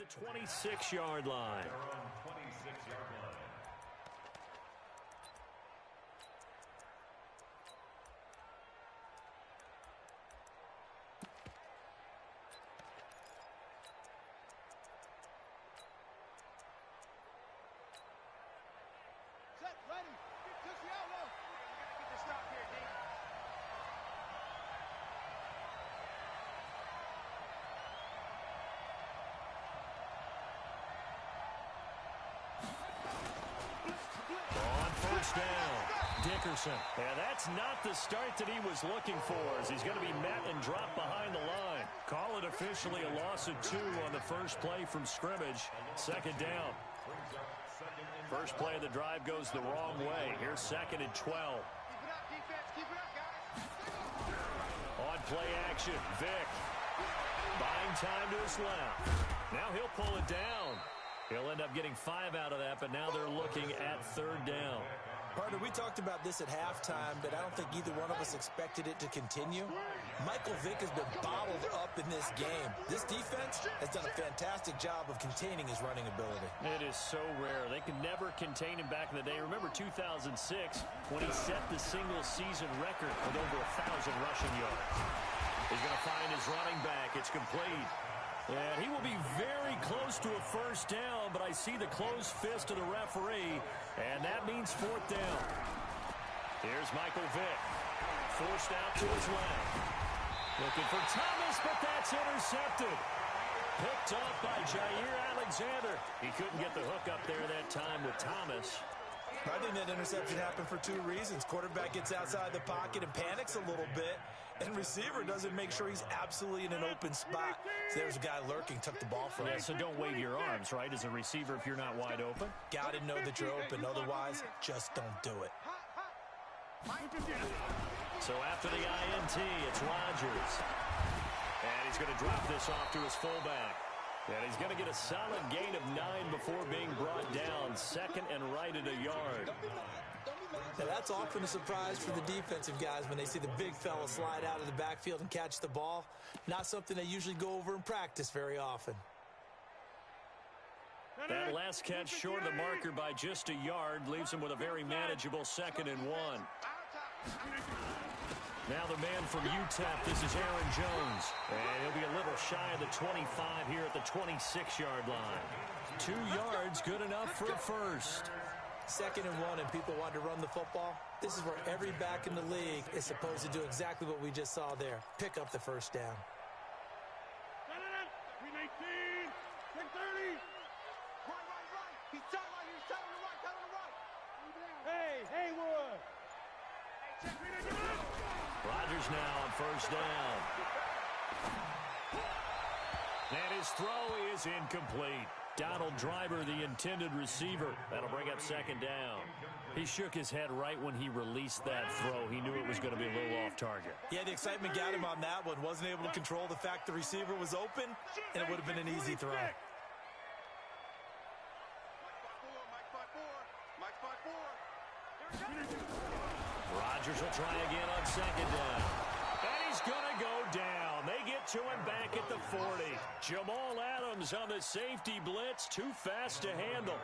at the 26-yard line. Yeah, that's not the start that he was looking for, as he's going to be met and dropped behind the line. Call it officially a loss of 2 on the first play from scrimmage. Second down. First play of the drive goes the wrong way. Here's 2nd and 12. On play action, Vick. Buying time to his left. Now he'll pull it down. He'll end up getting 5 out of that, but now they're looking at 3rd down. Partner, we talked about this at halftime, but I don't think either one of us expected it to continue. Michael Vick has been bottled up in this game. This defense has done a fantastic job of containing his running ability. It is so rare. They could never contain him back in the day. Remember 2006 when he set the single-season record with over 1,000 rushing yards. He's going to find his running back. It's complete. And he will be very close to a first down, but I see the closed fist of the referee, and that means 4th down. Here's Michael Vick. Forced out to his left. Looking for Thomas, but that's intercepted. Picked off by Jair Alexander. He couldn't get the hook up there that time with Thomas. I think that interception happened for 2 reasons. Quarterback gets outside the pocket and panics a little bit, and receiver doesn't make sure he's absolutely in an open spot. So there's a guy lurking, took the ball from him. Yeah, so don't wave your arms, right, as a receiver if you're not wide open. Got to know that you're open. Otherwise, just don't do it. So after the INT, it's Rodgers. And he's going to drop this off to his fullback. And he's going to get a solid gain of 9 before being brought down. 2nd and right at a yard. Now that's often a surprise for the defensive guys when they see the big fella slide out of the backfield and catch the ball. Not something they usually go over in practice very often. That last catch short of the marker by just a yard leaves him with a very manageable 2nd and 1. Now the man from UTEP, this is Aaron Jones. And he'll be a little shy of the 25 here at the 26-yard line. 2 yards, good enough for a first. 2nd and 1, and people want to run the football. This is where every back in the league is supposed to do exactly what we just saw there. Pick up the first down. Rodgers now on first down. And his throw is incomplete. Donald Driver, the intended receiver. That'll bring up 2nd down. He shook his head right when he released that throw. He knew it was going to be a little off target. Yeah, the excitement got him on that one. Wasn't able to control the fact the receiver was open, and it would have been an easy throw. Rodgers will try again on 2nd down. And he's going to go down. They get to him back at the 40. Jamal Adams on the safety blitz. Too fast to handle.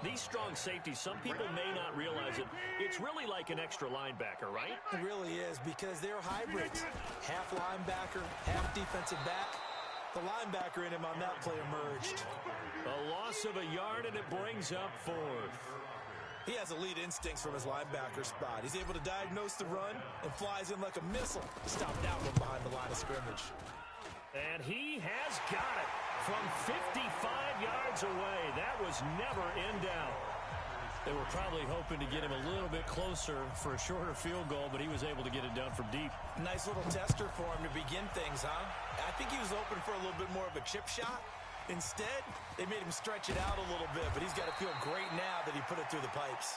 These strong safeties, some people may not realize it. It's really like an extra linebacker, right? It really is, because they're hybrids. Half linebacker, half defensive back. The linebacker in him on that play emerged. A loss of a yard, and it brings up 4th. He has elite instincts from his linebacker spot. He's able to diagnose the run and flies in like a missile. Stop that one behind the line of scrimmage. And he has got it from 55 yards away. That was never in doubt. They were probably hoping to get him a little bit closer for a shorter field goal, but he was able to get it done from deep. Nice little tester for him to begin things, huh? I think he was open for a little bit more of a chip shot. Instead, they made him stretch it out a little bit, but he's got to feel great now that he put it through the pipes.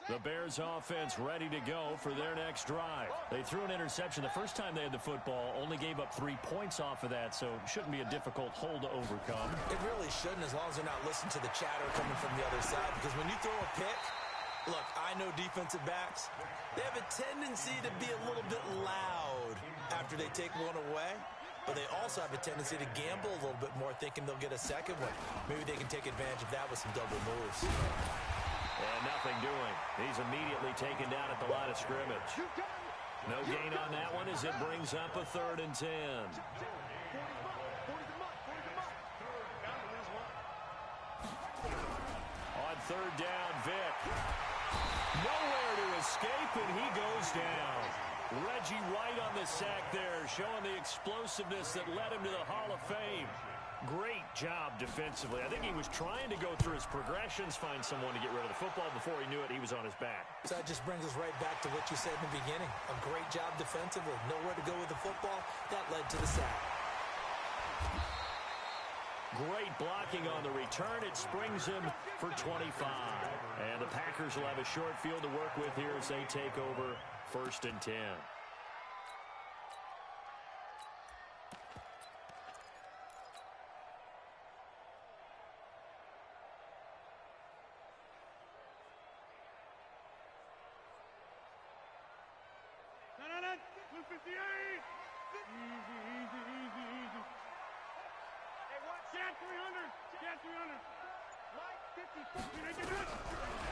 The Bears offense ready to go for their next drive. They threw an interception the first time they had the football, only gave up 3 points off of that, so it shouldn't be a difficult hole to overcome. It really shouldn't, as long as they're not listening to the chatter coming from the other side, because when you throw a pick, look, I know defensive backs, they have a tendency to be a little bit loud after they take one away, but they also have a tendency to gamble a little bit more, thinking they'll get a second one. Maybe they can take advantage of that with some double moves. And nothing doing. He's immediately taken down at the line of scrimmage. No gain on that one as it brings up a 3rd and 10. On 3rd down, Vick. Nowhere to escape, and he goes down. Reggie White on the sack there, showing the explosiveness that led him to the Hall of Fame. Great job defensively. I think he was trying to go through his progressions, find someone to get rid of the football. Before he knew it, he was on his back. So that just brings us right back to what you said in the beginning. A great job defensively. Nowhere to go with the football. That led to the sack. Great blocking on the return. It springs him for 25. And the Packers will have a short field to work with here as they take over 1st and 10.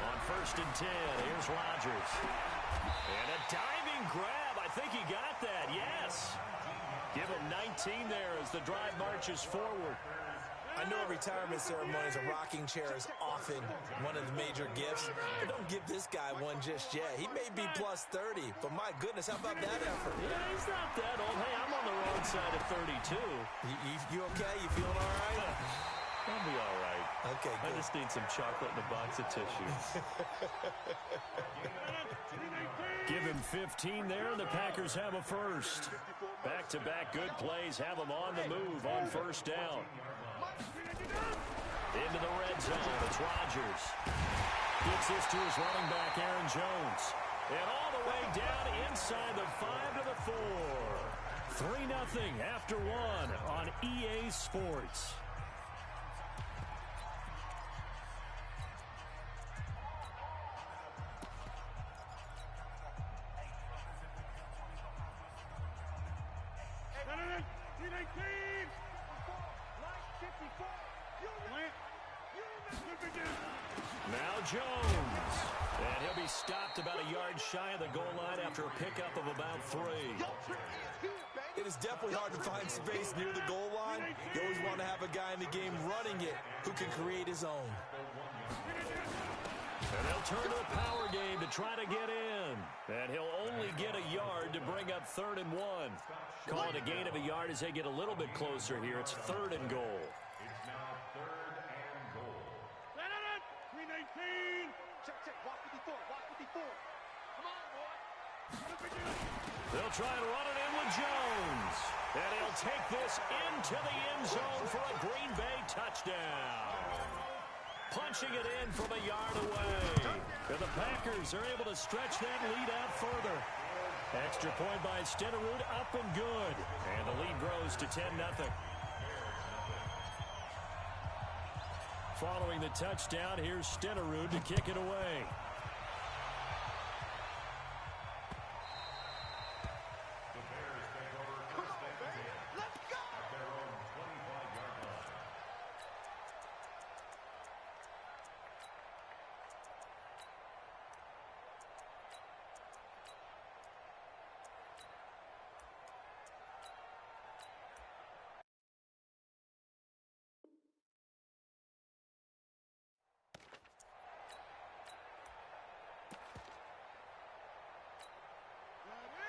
On 1st and 10, here's Rodgers. And a diving grab. I think he got that, yes. Give him 19 there as the drive marches forward. I know retirement ceremonies, a rocking chair is often one of the major gifts, but don't give this guy one just yet. He may be plus 30, but my goodness, how about that effort? Yeah, he's not that old. Hey, I'm on the wrong side of 32. You okay? You feeling all right? I'll be all right. Okay, good. I just need some chocolate and a box of tissues. Give him 15 there, and the Packers have a first. Back-to-back good plays have them on the move on 1st down. Into the red zone, it's Rodgers. Gets this to his running back, Aaron Jones. And all the way down inside the 5 to the 4. 3-0 after 1 on EA Sports. Now Jones. And he'll be stopped about a yard shy of the goal line after a pickup of about 3. It is definitely hard to find space near the goal line. You always want to have a guy in the game running it who can create his own. And they'll turn to the power game to try to get in. And he'll only get a yard to bring up 3rd and 1. Call it a gain of a yard as they get a little bit closer here. It's 3rd and goal. They'll try and run it in with Jones. And he'll take this into the end zone for a Green Bay touchdown. Punching it in from a yard away. And the Packers are able to stretch that lead out further. Extra point by Stenerud, up and good. And the lead grows to 10-0. Following the touchdown, here's Stenerud to kick it away.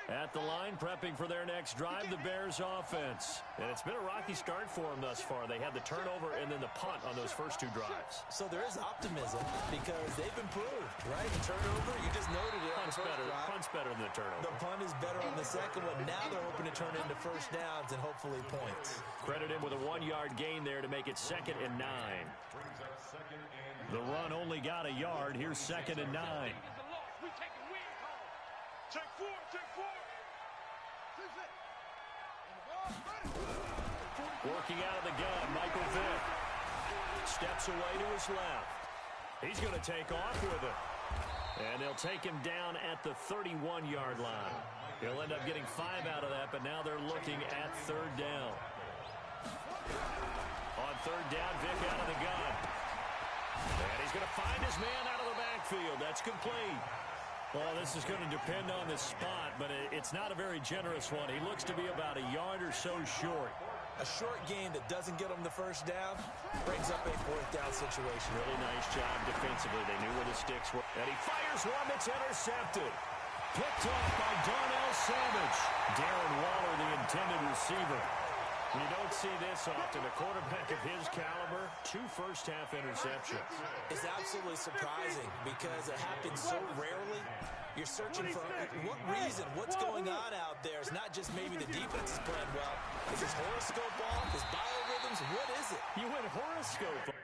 At the line, prepping for their next drive, the Bears offense. And it's been a rocky start for them thus far. They had the turnover and then the punt on those first 2 drives. So there is optimism because they've improved, right? The turnover, you just noted it. Punt's better than the turnover. The punt is better on the second one. Now they're hoping to turn it into first downs and hopefully points. Credit him with a 1-yard gain there to make it 2nd and 9. The run only got a yard. Here's 2nd and 9. Working out of the gun, Michael Vick. Steps away to his left. He's going to take off with it. And they'll take him down at the 31-yard line. He'll end up getting 5 out of that, but now they're looking at third down. On third down, Vick out of the gun. And he's going to find his man out of the backfield. That's complete. Well, this is going to depend on the spot, but it's not a very generous one. He looks to be about a yard or so short. A short game that doesn't get him the first down brings up a fourth down situation. Really nice job defensively. They knew where the sticks were. And he fires one that's intercepted. Picked off by Darnell Savage. Darren Waller, the intended receiver. You don't see this often. A quarterback of his caliber, 2 first-half interceptions. It's absolutely surprising because it happens so rarely. You're searching for what reason, what's going on out there. It's not just maybe the defense is playing well. Is his horoscope off? His biorhythms? What is it? You went horoscope.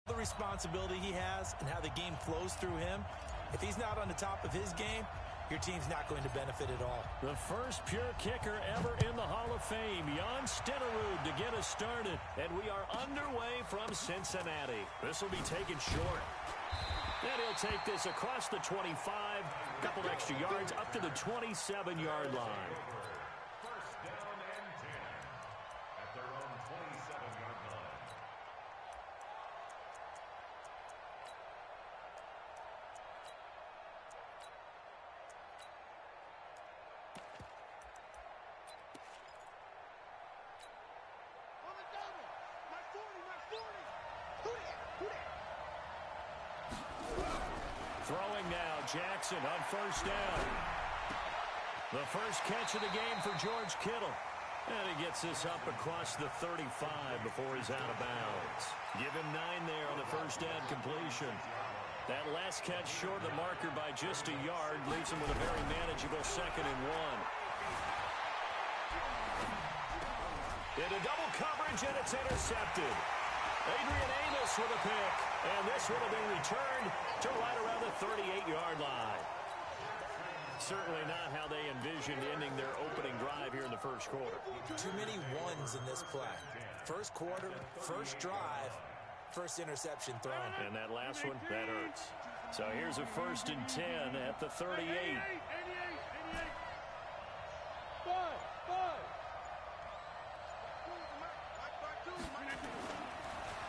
The responsibility he has and how the game flows through him, if he's not on the top of his game, your team's not going to benefit at all. The first pure kicker ever in the Hall of Fame, Jan Stenerud, to get us started. And we are underway from Cincinnati. This will be taken short. And he'll take this across the 25, a couple extra yards, up to the 27-yard line. First down and 10 at their own 27-yard line. Throwing now, Jackson on first down. The first catch of the game for George Kittle. And he gets this up across the 35 before he's out of bounds. Give him 9 there on the first down completion. That last catch short of the marker by just a yard leaves him with a very manageable 2nd and 1. Into double coverage, and it's intercepted. Adrian Amos with a pick, and this will have been returned to right around the 38-yard line. Certainly not how they envisioned ending their opening drive here in the first quarter. Too many ones in this play. First quarter, first drive, first interception thrown. And that last one, that hurts. So here's a 1st and 10 at the 38.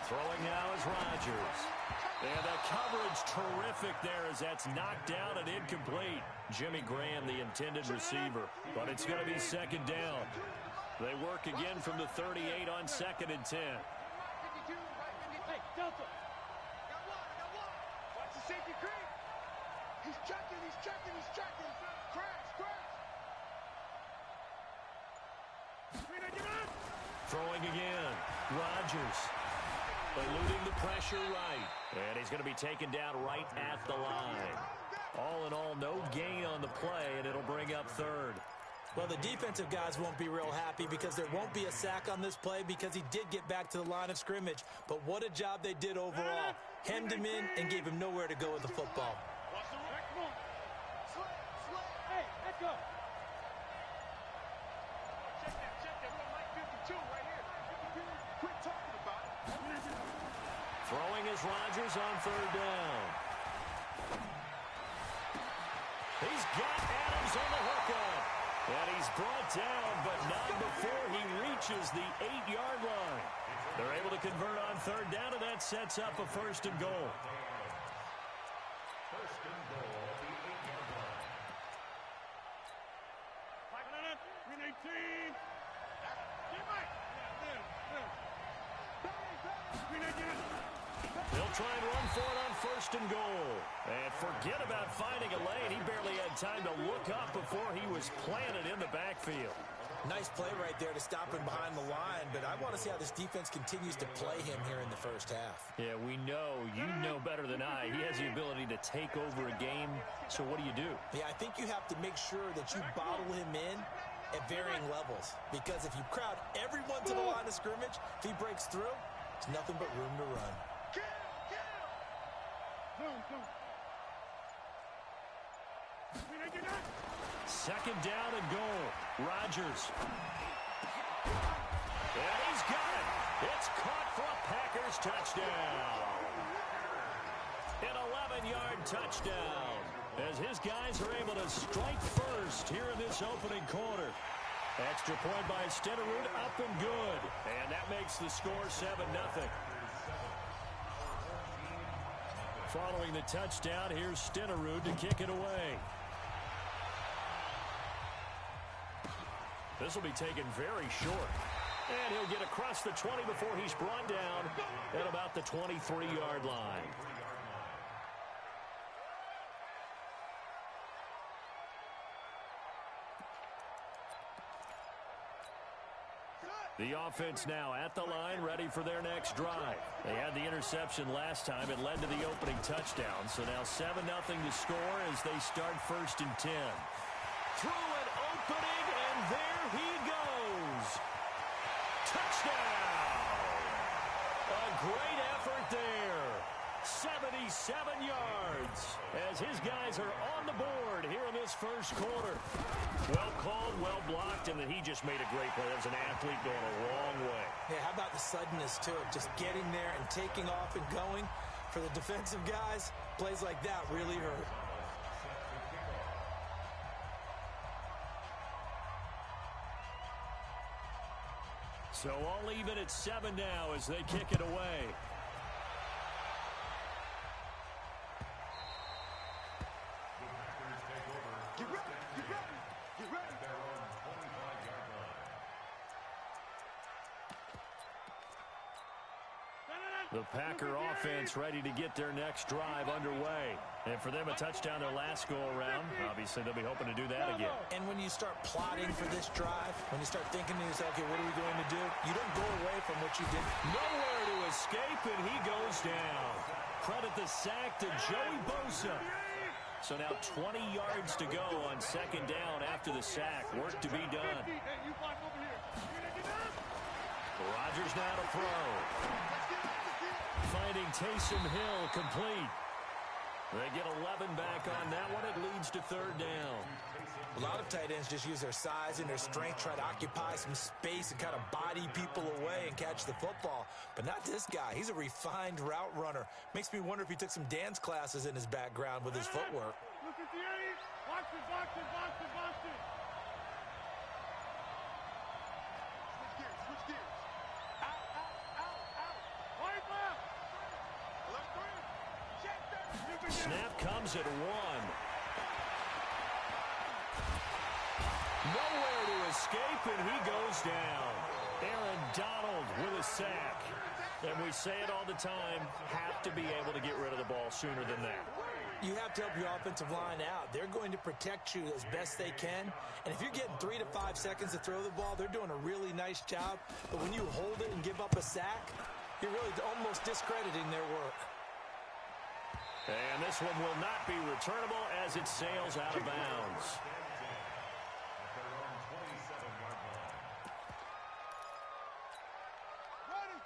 Throwing now is Rodgers. And the coverage terrific there as that's knocked down and incomplete. Jimmy Graham, the intended receiver. But it's going to be 2nd down. They work again from the 38 on 2nd and 10. Hey, Delta. Watch the safety creep. He's checking. Crash. Throwing again. Rodgers. Eluding the pressure right. And he's going to be taken down right at the line. All in all, no gain on the play, and it'll bring up third. Well, the defensive guys won't be real happy because there won't be a sack on this play because he did get back to the line of scrimmage. But what a job they did overall. Hemmed him in and gave him nowhere to go with the football. Hey, let's go. Check that. Mike 52 right here. Quit talking about it. Throwing is Rodgers on third down. He's got Adams on the hookup. And he's brought down, but not before he reaches the 8-yard line. They're able to convert on third down, and that sets up a first and goal. First and goal at the 8-yard line. 18. They'll try and run for it on first and goal. And forget about finding a lane. He barely had time to look up before he was planted in the backfield. Nice play right there to stop him behind the line, but I want to see how this defense continues to play him here in the first half. Yeah, we know. You know better than I. He has the ability to take over a game, so what do you do? Yeah, I think you have to make sure that you bottle him in at varying levels, because if you crowd everyone to the line of scrimmage, if he breaks through, there's nothing but room to run. Second down and goal. Rodgers. And he's got it. It's caught for a Packers touchdown. An 11-yard touchdown as his guys are able to strike first here in this opening quarter. Extra point by Stenerud, up and good. And that makes the score 7-0. Following the touchdown, here's Stenerud to kick it away. This will be taken very short. And he'll get across the 20 before he's brought down at about the 23-yard line. The offense now at the line, ready for their next drive. They had the interception last time. It led to the opening touchdown. So now 7-0 to score as they start first and 10. Through an opening, and there he goes. Touchdown! A great effort there. 77 yards as his guys are on the board here in this first quarter. Well called, well blocked, and then he just made a great play. That was an athlete going a long way. Yeah, how about the suddenness to it? Just getting there and taking off and going. For the defensive guys, plays like that really hurt. So all even at 7 now as they kick it away. The Packer offense ready to get their next drive underway. And for them, a touchdown their last go-around. Obviously, they'll be hoping to do that again. And when you start plotting for this drive, when you start thinking to yourself, okay, what are we going to do? You don't go away from what you did. Nowhere to escape, and he goes down. Credit the sack to Joey Bosa. So now 20 yards to go on second down after the sack. Work to be done. Rodgers now to throw. Finding Taysom Hill complete. They get 11 back on that one. It leads to third down. A lot of tight ends just use their size and their strength, try to occupy some space and kind of body people away and catch the football. But not this guy. He's a refined route runner. Makes me wonder if he took some dance classes in his background with his footwork. Look at the 80. Watch it, watch it, watch it, watch it. Switch gears. Out. Right left. Left three. Check that. Snap comes at 1. Nowhere to escape, and he goes down. Aaron Donald with a sack. And we say it all the time, have to be able to get rid of the ball sooner than that. You have to help your offensive line out. They're going to protect you as best they can. And if you're getting 3 to 5 seconds to throw the ball, they're doing a really nice job. But when you hold it and give up a sack, you're really almost discrediting their work. And this one will not be returnable as it sails out of bounds.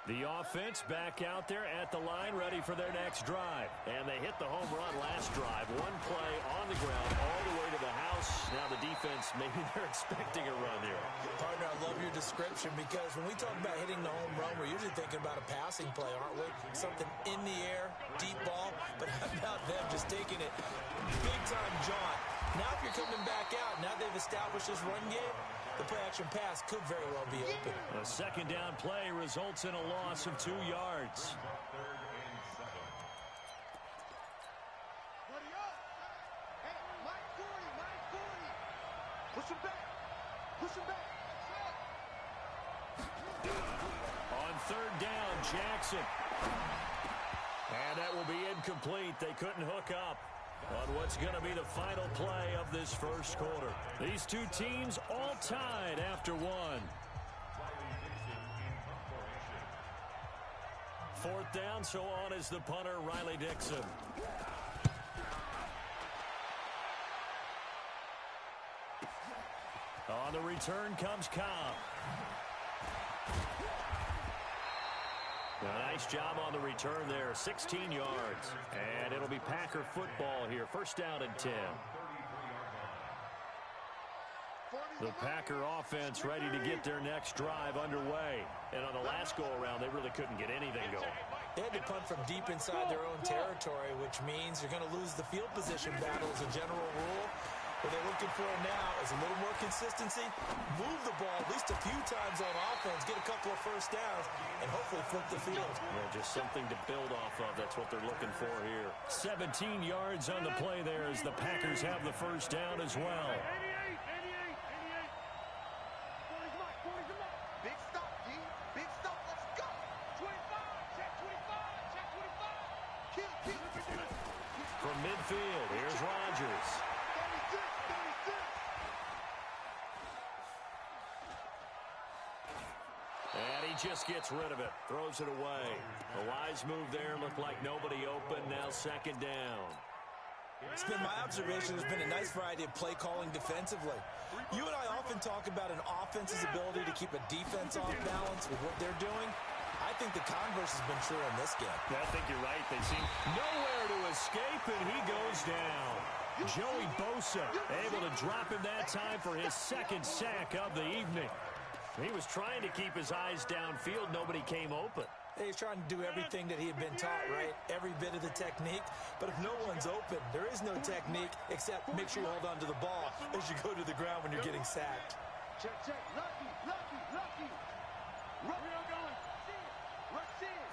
The offense back out there at the line, ready for their next drive. And they hit the home run last drive. One play on the ground all the way to the house. Now the defense, maybe they're expecting a run here. Partner, I love your description because when we talk about hitting the home run, we're usually thinking about a passing play, aren't we? Something in the air, deep ball. But how about them just taking it big-time jaunt? Now if you're coming back out, now they've established this run game, the play-action pass could very well be open. A second down play results in a loss of 2 yards. Buddy up. Hey, Mike 40, Mike 40. Push him back. Push him back. On third down, Jackson. And that will be incomplete. They couldn't hook up on what's going to be the final play of this first quarter. These two teams all tied after one. Fourth down, so on is the punter, Riley Dixon. On the return comes Cobb. A nice job on the return there, 16 yards. And it'll be Packer football here, first down and 10. The Packer offense ready to get their next drive underway. And on the last go-around, they really couldn't get anything going. They had to punt from deep inside their own territory, which means you're going to lose the field position battle as a general rule. What they're looking for now is a little more consistency, move the ball at least a few times on offense, get a couple of first downs, and hopefully flip the field. Well, just something to build off of. That's what they're looking for here. 17 yards on the play there as the Packers have the first down as well. 88. 40's Mike. Big stop, D. Big stop. Let's go. 25. Check 25. Check 25. Kill. From midfield, here's Rodgers. And he just gets rid of it, throws it away. A wise move there, looked like nobody open, now second down. It's been my observation, there's been a nice variety of play calling defensively. You and I often talk about an offense's ability to keep a defense off balance with what they're doing. I think the converse has been true in this game. Yeah, I think you're right. They seem nowhere to escape, and he goes down. Joey Bosa able to drop him that time for his second sack of the evening. He was trying to keep his eyes downfield. Nobody came open. He's trying to do everything that he had been taught, right? Every bit of the technique. But if no one's open, there is no technique except make sure you hold on to the ball as you go to the ground when you're getting sacked. Check. Lucky. Where y'all going? Rush in.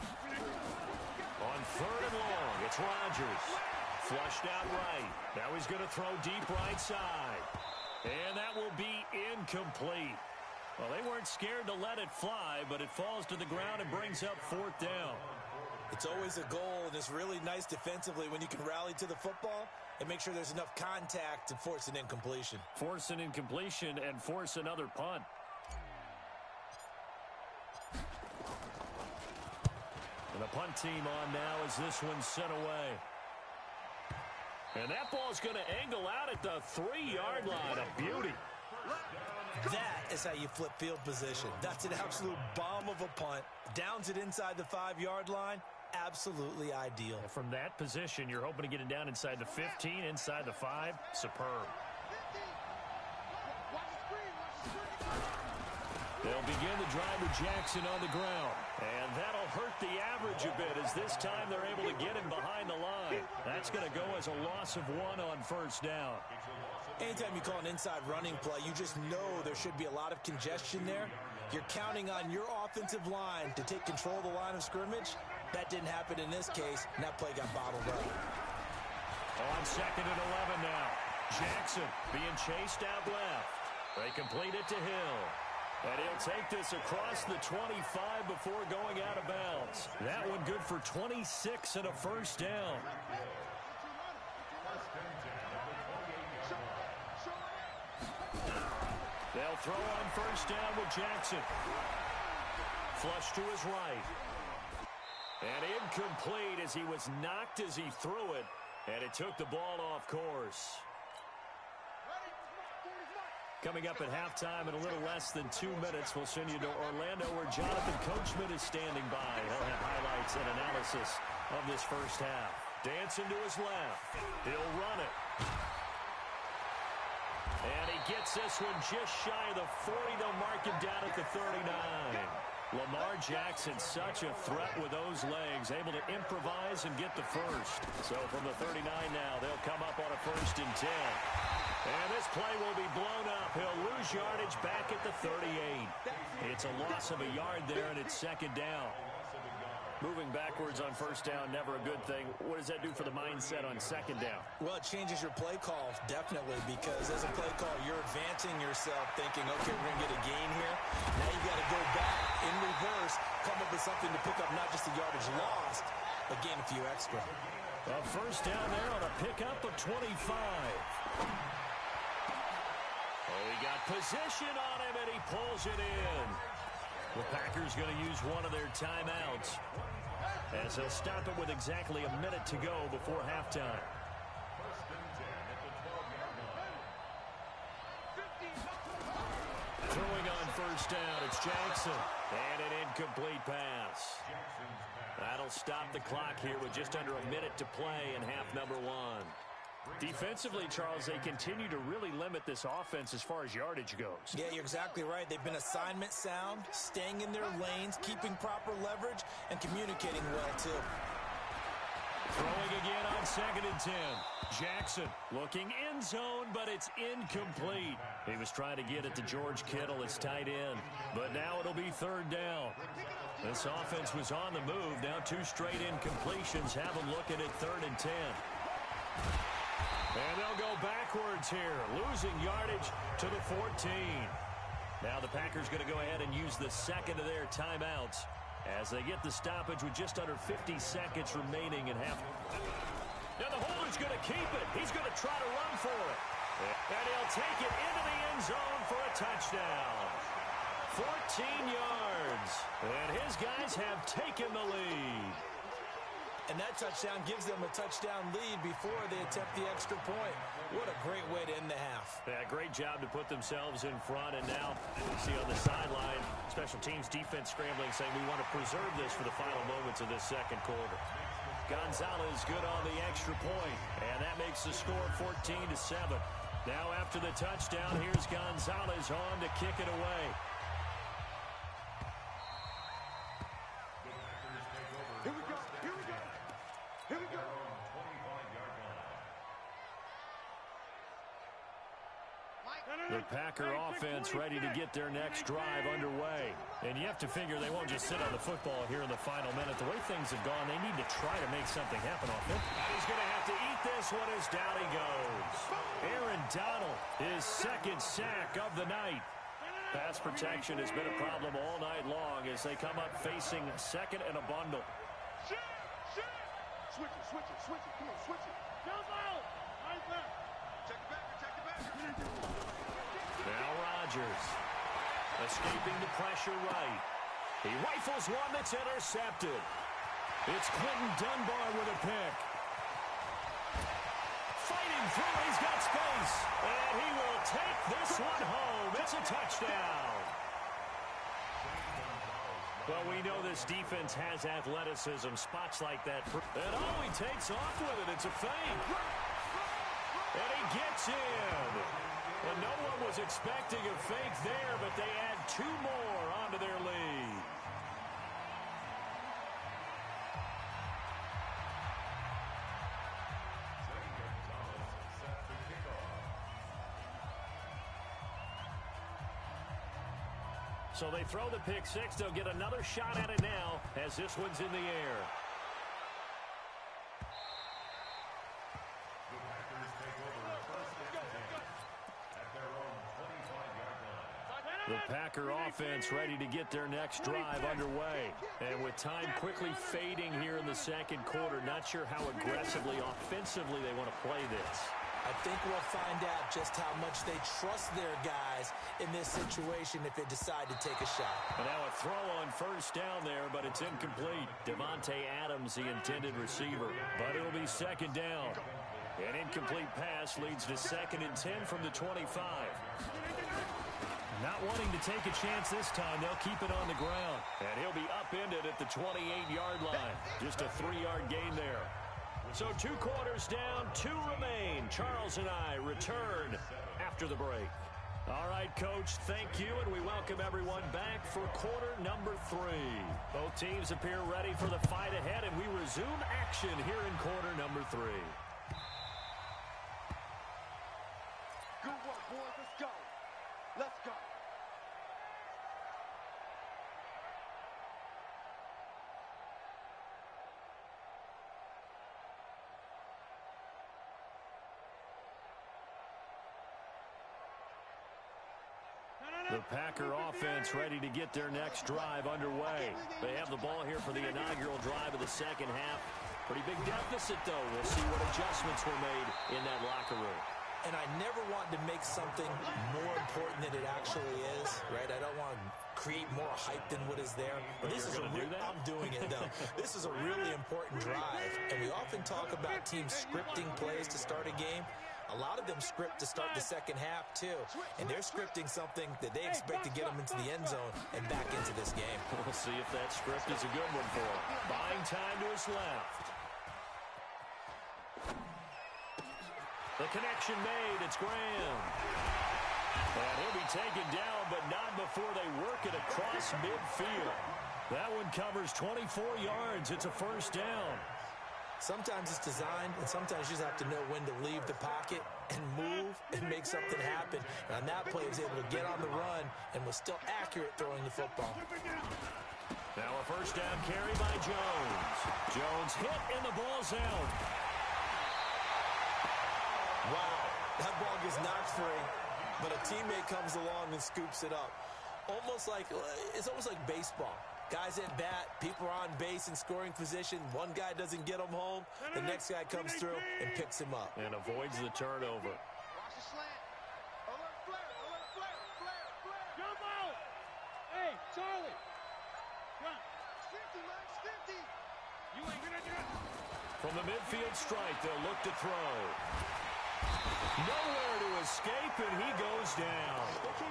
On third and long, it's Rodgers. Flushed out right. Now he's going to throw deep right side. And that will be incomplete. Well, they weren't scared to let it fly, but it falls to the ground and brings up fourth down. It's always a goal, and it's really nice defensively when you can rally to the football and make sure there's enough contact to force an incompletion. Force an incompletion and force another punt. And the punt team on now as this one's sent away. And that ball's going to angle out at the 3-yard line. A beauty. That is how you flip field position. That's an absolute bomb of a punt. Downs it inside the 5-yard line. Absolutely ideal. From that position, you're hoping to get it down inside the 15, inside the 5. Superb. They'll begin the drive with Jackson on the ground. And that'll hurt the average a bit as this time they're able to get him behind the line. That's going to go as a loss of 1 on first down. Anytime you call an inside running play, you just know there should be a lot of congestion there. You're counting on your offensive line to take control of the line of scrimmage. That didn't happen in this case, and that play got bottled up. On second and 11 now. Jackson being chased out left. They complete it to Hill. And he'll take this across the 25 before going out of bounds. That one good for 26 and a first down. They'll throw on first down with Jackson. Flush to his right. And incomplete as he was knocked as he threw it. And it took the ball off course. Coming up at halftime in a little less than 2 minutes, we'll send you to Orlando where Jonathan Coachman is standing by. He'll have highlights and analysis of this first half. Dancing to his left. He'll run it. And he gets this one just shy of the 40. They'll mark him down at the 39. Lamar Jackson, such a threat with those legs, able to improvise and get the first. So from the 39 now, they'll come up on a 1st and 10. And this play will be blown up. He'll lose yardage back at the 38. It's a loss of a yard there, and it's 2nd down. Moving backwards on 1st down, never a good thing. What does that do for the mindset on 2nd down? Well, it changes your play call, definitely, because as a play call, you're advancing yourself thinking, okay, we're going to get a gain here. Now you got to go back in reverse, come up with something to pick up not just the yardage lost, but gain a few extra. A 1st down there on a pickup of 25. Oh, he got position on him, and he pulls it in. The Packers going to use one of their timeouts as they'll stop it with exactly a minute to go before halftime. 1st and 10 at the 12-yard line. Throwing on 1st down, it's Jackson. And an incomplete pass. That'll stop the clock here with just under a minute to play in half number 1. Defensively, Charles, they continue to really limit this offense as far as yardage goes. Yeah, you're exactly right. They've been assignment sound, staying in their lanes, keeping proper leverage, and communicating well, too. Throwing again on 2nd and 10. Jackson looking end zone, but it's incomplete. He was trying to get it to George Kittle, his tight end. But now it'll be 3rd down. This offense was on the move. Now 2 straight incompletions have them looking at 3rd and 10. And they'll go backwards here, losing yardage to the 14. Now the Packers going to go ahead and use the 2nd of their timeouts as they get the stoppage with just under 50 seconds remaining in half. Now the holder's going to keep it. He's going to try to run for it. And he'll take it into the end zone for a touchdown. 14 yards. And his guys have taken the lead. And that touchdown gives them a touchdown lead before they attempt the extra point. What a great way to end the half. Yeah, great job to put themselves in front. And now you see on the sideline, special teams defense scrambling, saying we want to preserve this for the final moments of this 2nd quarter. Gonzalez good on the extra point. And that makes the score 14-7. Now after the touchdown, here's Gonzalez on to kick it away. Here we go. Here we go. Here we go. The Packer offense ready to get their next drive underway. And you have to figure they won't just sit on the football here in the final minute. The way things have gone, they need to try to make something happen off it. And he's going to have to eat this one as down he goes. Aaron Donald, his 2nd sack of the night. Pass protection has been a problem all night long as they come up facing 2nd and a bundle. Switch it, switch it, switch it. Come on, switch it. Jump out. Right there. Check it back, check it back. Now Rodgers escaping the pressure right. He rifles one that's intercepted. It's Clinton Dunbar with a pick. Fighting through, he's got space. And he will take this one home. It's a touchdown. Well, we know this defense has athleticism, spots like that. And oh, he takes off with it. It's a fake. And he gets in. And no one was expecting a fake there, but they add 2 more onto their lead. So they throw the pick 6. They'll get another shot at it now as this one's in the air. The Packers take over 1st and 10 at their own 25-yard line. The Packer offense ready to get their next drive underway. And with time quickly fading here in the 2nd quarter, not sure how aggressively, offensively they want to play this. I think we'll find out just how much they trust their guys in this situation if they decide to take a shot. And now a throw on first down there, but it's incomplete. Devontae Adams, the intended receiver. But it'll be second down. An incomplete pass leads to 2nd and 10 from the 25. Not wanting to take a chance this time, they'll keep it on the ground. And he'll be upended at the 28-yard line. Just a 3-yard gain there. So 2 quarters down, 2 remain. Charles and I return after the break. All right, Coach, thank you, and we welcome everyone back for quarter number 3. Both teams appear ready for the fight ahead, and we resume action here in quarter number 3. Good work, boys. Let's go. Let's go. The Packer offense ready to get their next drive underway. They have the ball here for the inaugural drive of the second half. Pretty big deficit, though. We'll see what adjustments were made in that locker room. And I never want to make something more important than it actually is, right? I don't want to create more hype than what is there. But this is I'm doing it, though. This is a really important drive, and we often talk about teams scripting plays to start a game. A lot of them script to start the second half, too. And they're scripting something that they expect to get them into the end zone and back into this game. We'll see if that script is a good one for him. Buying time to his left. The connection made. It's Graham. And he'll be taken down, but not before they work it across midfield. That one covers 24 yards. It's a first down. Sometimes it's designed, and sometimes you just have to know when to leave the pocket and move and make something happen. And on that play, he was able to get on the run and was still accurate throwing the football. Now a first down carry by Jones. Jones hit, and the ball's out. Wow, that ball gets knocked free, but a teammate comes along and scoops it up. It's almost like baseball. Guys at bat, people are on base in scoring position. One guy doesn't get him home. The next guy comes through and picks him up. And avoids the turnover. Watch the slant. Alert flare. Alert flare. Jump out. Hey, Charlie. Jump. Stinty, man. Stinty. You ain't gonna do it. From the midfield strike, they'll look to throw. Nowhere to escape, and he goes down.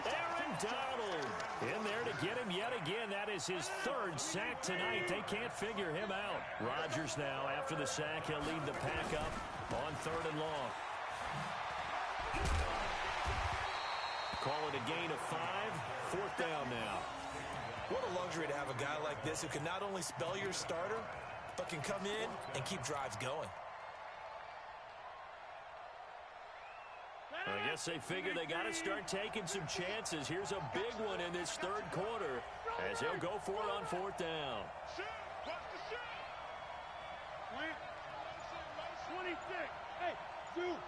Aaron Donald in there to get him yet again. That is his 3rd sack tonight. They can't figure him out. Rodgers now, after the sack, he'll lead the pack up on 3rd and long. Call it a gain of 5. 4th down now. What a luxury to have a guy like this who can not only spell your starter, but can come in and keep drives going. I guess they figure they got to start taking some chances. Here's a big one in this 3rd quarter as he'll go for it on 4th down. Shoot. Watch the shoot. 26. Hey, shoot.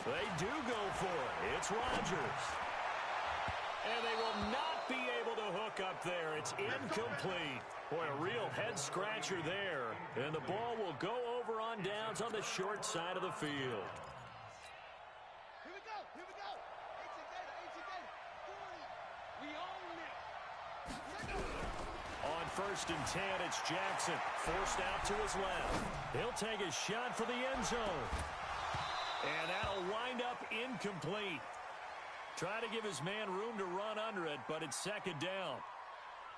They do go for it. It's Rodgers. And they will not be able to hook up there. It's incomplete. Boy, a real head-scratcher there. And the ball will go over on downs on the short side of the field. Here we go. 18 data. 40. We own it. On 1st and 10, it's Jackson. Forced out to his left. He'll take a shot for the end zone. And that'll wind up incomplete. Try to give his man room to run under it, but it's 2nd down.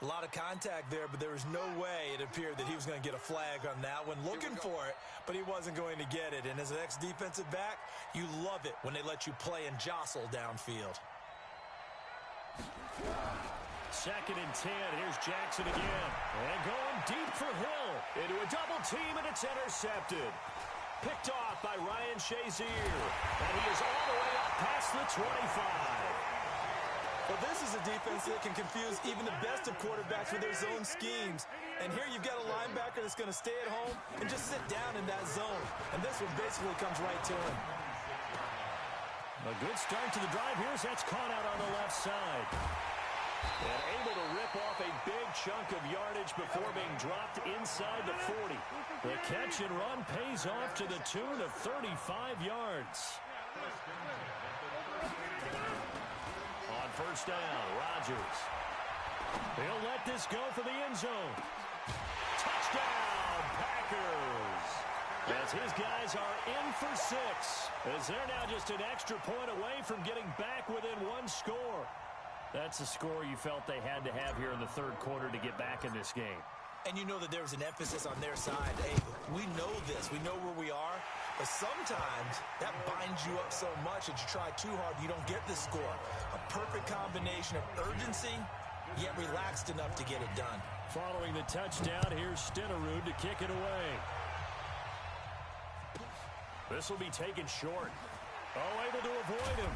A lot of contact there, but there was no way it appeared that he was going to get a flag on that one. Looking for it, but he wasn't going to get it. And as an ex-defensive back, you love it when they let you play and jostle downfield. 2nd and 10. Here's Jackson again. And going deep for Hill. Into a double team, and it's intercepted. Picked off by Ryan Shazier. And he is all the way up past the 25. Well, this is a defense that can confuse even the best of quarterbacks with their zone schemes. And here you've got a linebacker that's going to stay at home and just sit down in that zone. And this one basically comes right to him. A good start to the drive here as that's caught out on the left side. And able to rip off a big chunk of yardage before being dropped inside the 40. The catch and run pays off to the tune of 35 yards. On first down, Rodgers. He'll let this go for the end zone. Touchdown, Packers. As his guys are in for 6. As they're now just an extra point away from getting back within one score. That's the score you felt they had to have here in the third quarter to get back in this game. And you know that there was an emphasis on their side. Hey, we know this. We know where we are. But sometimes that binds you up so much that you try too hard, you don't get the score. A perfect combination of urgency, yet relaxed enough to get it done. Following the touchdown, here's Stenerud to kick it away. This will be taken short. Oh, able to avoid him.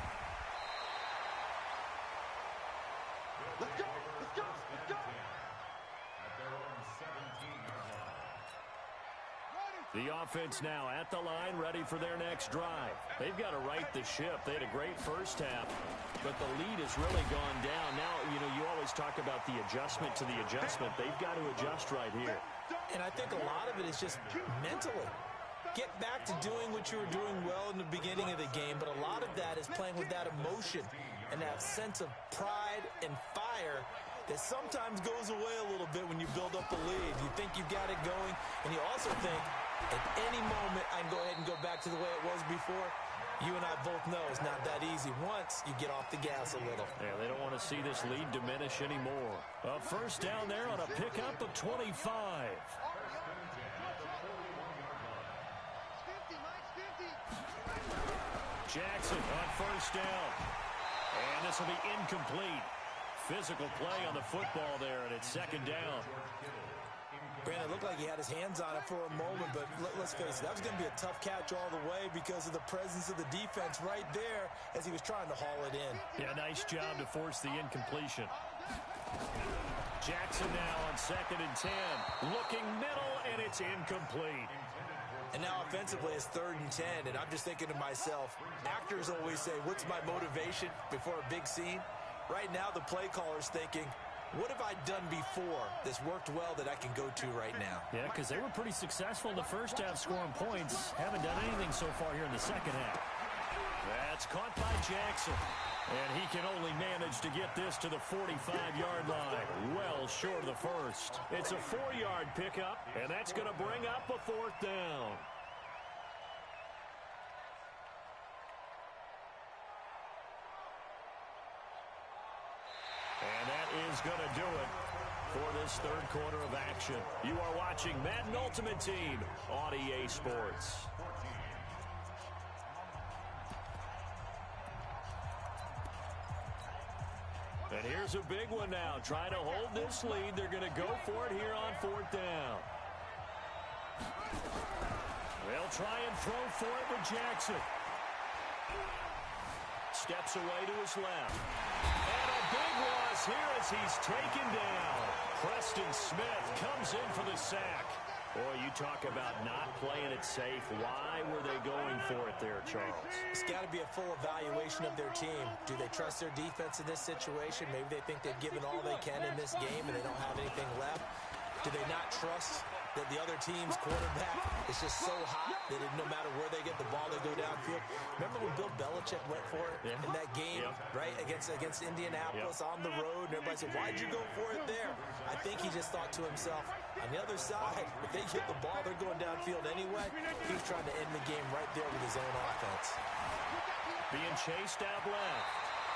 Let's go! Let's go! Let's go! At their own 17-yard line. The offense now at the line, ready for their next drive. They've got to right the ship. They had a great first half, but the lead has really gone down. Now, you always talk about the adjustment to the adjustment. They've got to adjust right here. And I think a lot of it is just mentally. Get back to doing what you were doing well in the beginning of the game, but a lot of that is playing with that emotion and that sense of pride and fire that sometimes goes away a little bit when you build up a lead. You think you've got it going, and you also think at any moment I can go ahead and go back to the way it was before. You and I both know it's not that easy once you get off the gas a little. Yeah, they don't want to see this lead diminish anymore. A first down there on a pickup of 25. Jackson on first down. And this will be incomplete. Physical play on the football there, and it's second down. Brandon, it looked like he had his hands on it for a moment, but let's face it, that was going to be a tough catch all the way because of the presence of the defense right there as he was trying to haul it in. Yeah, nice job to force the incompletion. Jackson now on 2nd and 10. Looking middle, and it's incomplete. And now offensively it's 3rd and 10, and I'm just thinking to myself, actors always say, what's my motivation before a big scene? Right now the play caller's thinking, what have I done before that's worked well that I can go to right now? Yeah, because they were pretty successful in the first half scoring points. Haven't done anything so far here in the second half. That's caught by Jackson. And he can only manage to get this to the 45-yard line. Well short of the first. It's a 4-yard pickup, and that's going to bring up a 4th down. And that is going to do it for this third quarter of action. You are watching Madden Ultimate Team on EA Sports. And here's a big one now. Trying to hold this lead. They're going to go for it here on 4th down. They'll try and throw for it with Jackson. Steps away to his left. And a big loss here as he's taken down. Preston Smith comes in for the sack. Boy, you talk about not playing it safe. Why were they going for it there, Charles? It's got to be a full evaluation of their team. Do they trust their defense in this situation? Maybe they think they've given all they can in this game and they don't have anything left. Do they not trust that the other team's quarterback is just so hot that no matter where they get the ball, they go downfield? Remember when Bill Belichick went for it in that game, right, against Indianapolis on the road? And everybody said, why'd you go for it there? I think he just thought to himself, on the other side, if they get the ball, they're going downfield anyway. He was trying to end the game right there with his own offense. Being chased out left.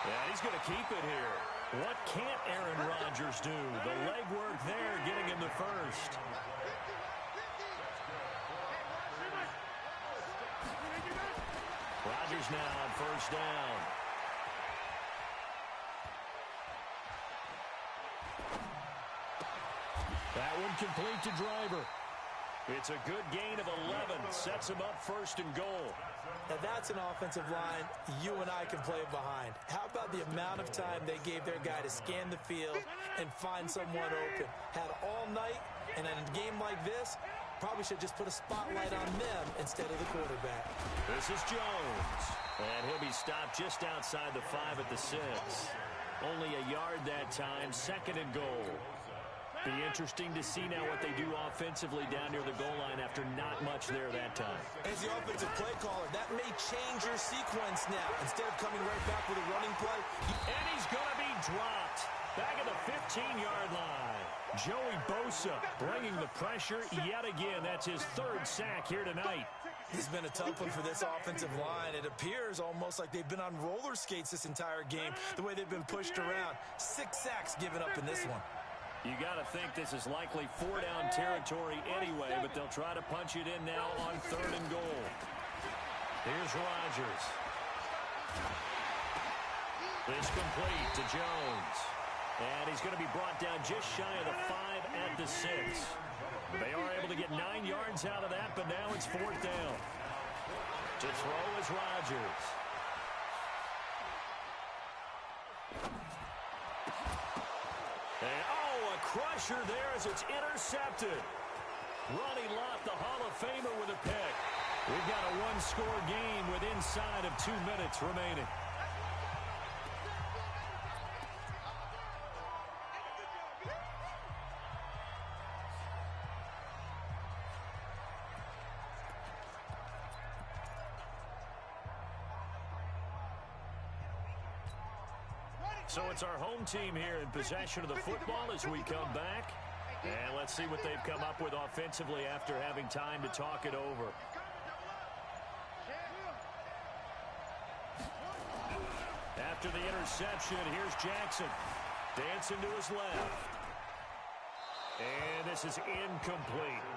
Yeah, he's going to keep it here. What can't Aaron Rodgers do? The legwork there, getting him the first. Rodgers now on first down. That one complete to Driver. It's a good gain of 11. Sets him up 1st and goal. Now that's an offensive line you and I can play behind. How about the amount of time they gave their guy to scan the field and find someone open? Had all night, and in a game like this, probably should just put a spotlight on them instead of the quarterback. This is Jones. And he'll be stopped just outside the 5 at the 6. Only a yard that time, 2nd and goal. Be interesting to see now what they do offensively down near the goal line after not much there that time. As the offensive play caller, that may change your sequence now. Instead of coming right back with a running play. And he's going to be dropped. Back at the 15-yard line. Joey Bosa bringing the pressure yet again. That's his 3rd sack here tonight. This has been a tough one for this offensive line. It appears almost like they've been on roller skates this entire game, the way they've been pushed around. 6 sacks given up in this one. You got to think this is likely 4-down territory anyway, but they'll try to punch it in now on 3rd and goal. Here's Rodgers. This complete to Jones. And he's going to be brought down just shy of the 5 at the 6. They are able to get 9 yards out of that, but now it's 4th down. To throw is Rodgers. And, a crusher there as it's intercepted. Ronnie Lott, the Hall of Famer, with a pick. We've got a 1-score game with inside of 2 minutes remaining. So it's our home team here in possession of the football as we come back. And let's see what they've come up with offensively after having time to talk it over. After the interception, here's Jackson. Dancing to his left. And this is incomplete.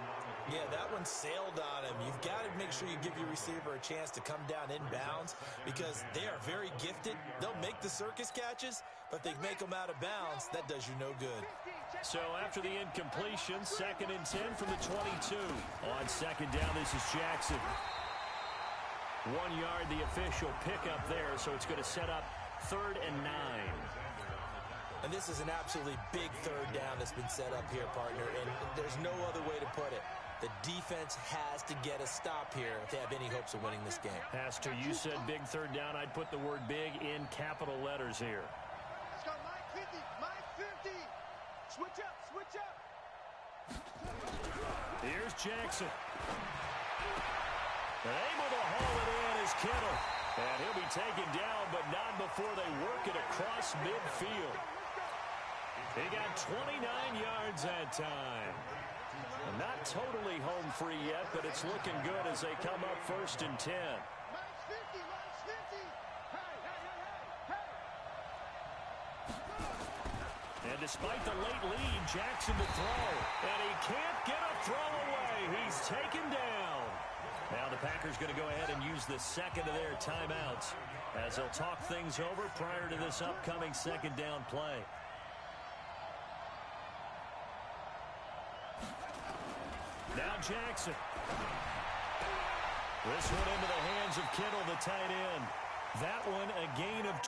Yeah, that one sailed on him. You've got to make sure you give your receiver a chance to come down inbounds because they are very gifted. They'll make the circus catches, but they make them out of bounds. That does you no good. So after the incompletion, 2nd and 10 from the 22. On 2nd down, this is Jackson. 1 yard, the official pickup there, so it's going to set up 3rd and 9. And this is an absolutely big 3rd down that's been set up here, partner, and there's no other way to put it. The defense has to get a stop here if they have any hopes of winning this game. Has to. You said big 3rd down. I'd put the word big in capital letters here. Let's go, Mike 50, Mike 50. Switch up, switch up. Here's Jackson. Able to haul it in is Kittle. And he'll be taken down, but not before they work it across midfield. He got 29 yards that time. Not totally home free yet, but it's looking good as they come up 1st and 10. Mike's 50, Mike's 50. Hey, hey, hey, hey. And despite the late lead, Jackson to throw. And he can't get a throw away. He's taken down. Now the Packers going to go ahead and use the 2nd of their timeouts as they'll talk things over prior to this upcoming 2nd down play. Now Jackson. This one into the hands of Kittle, the tight end. That one a gain of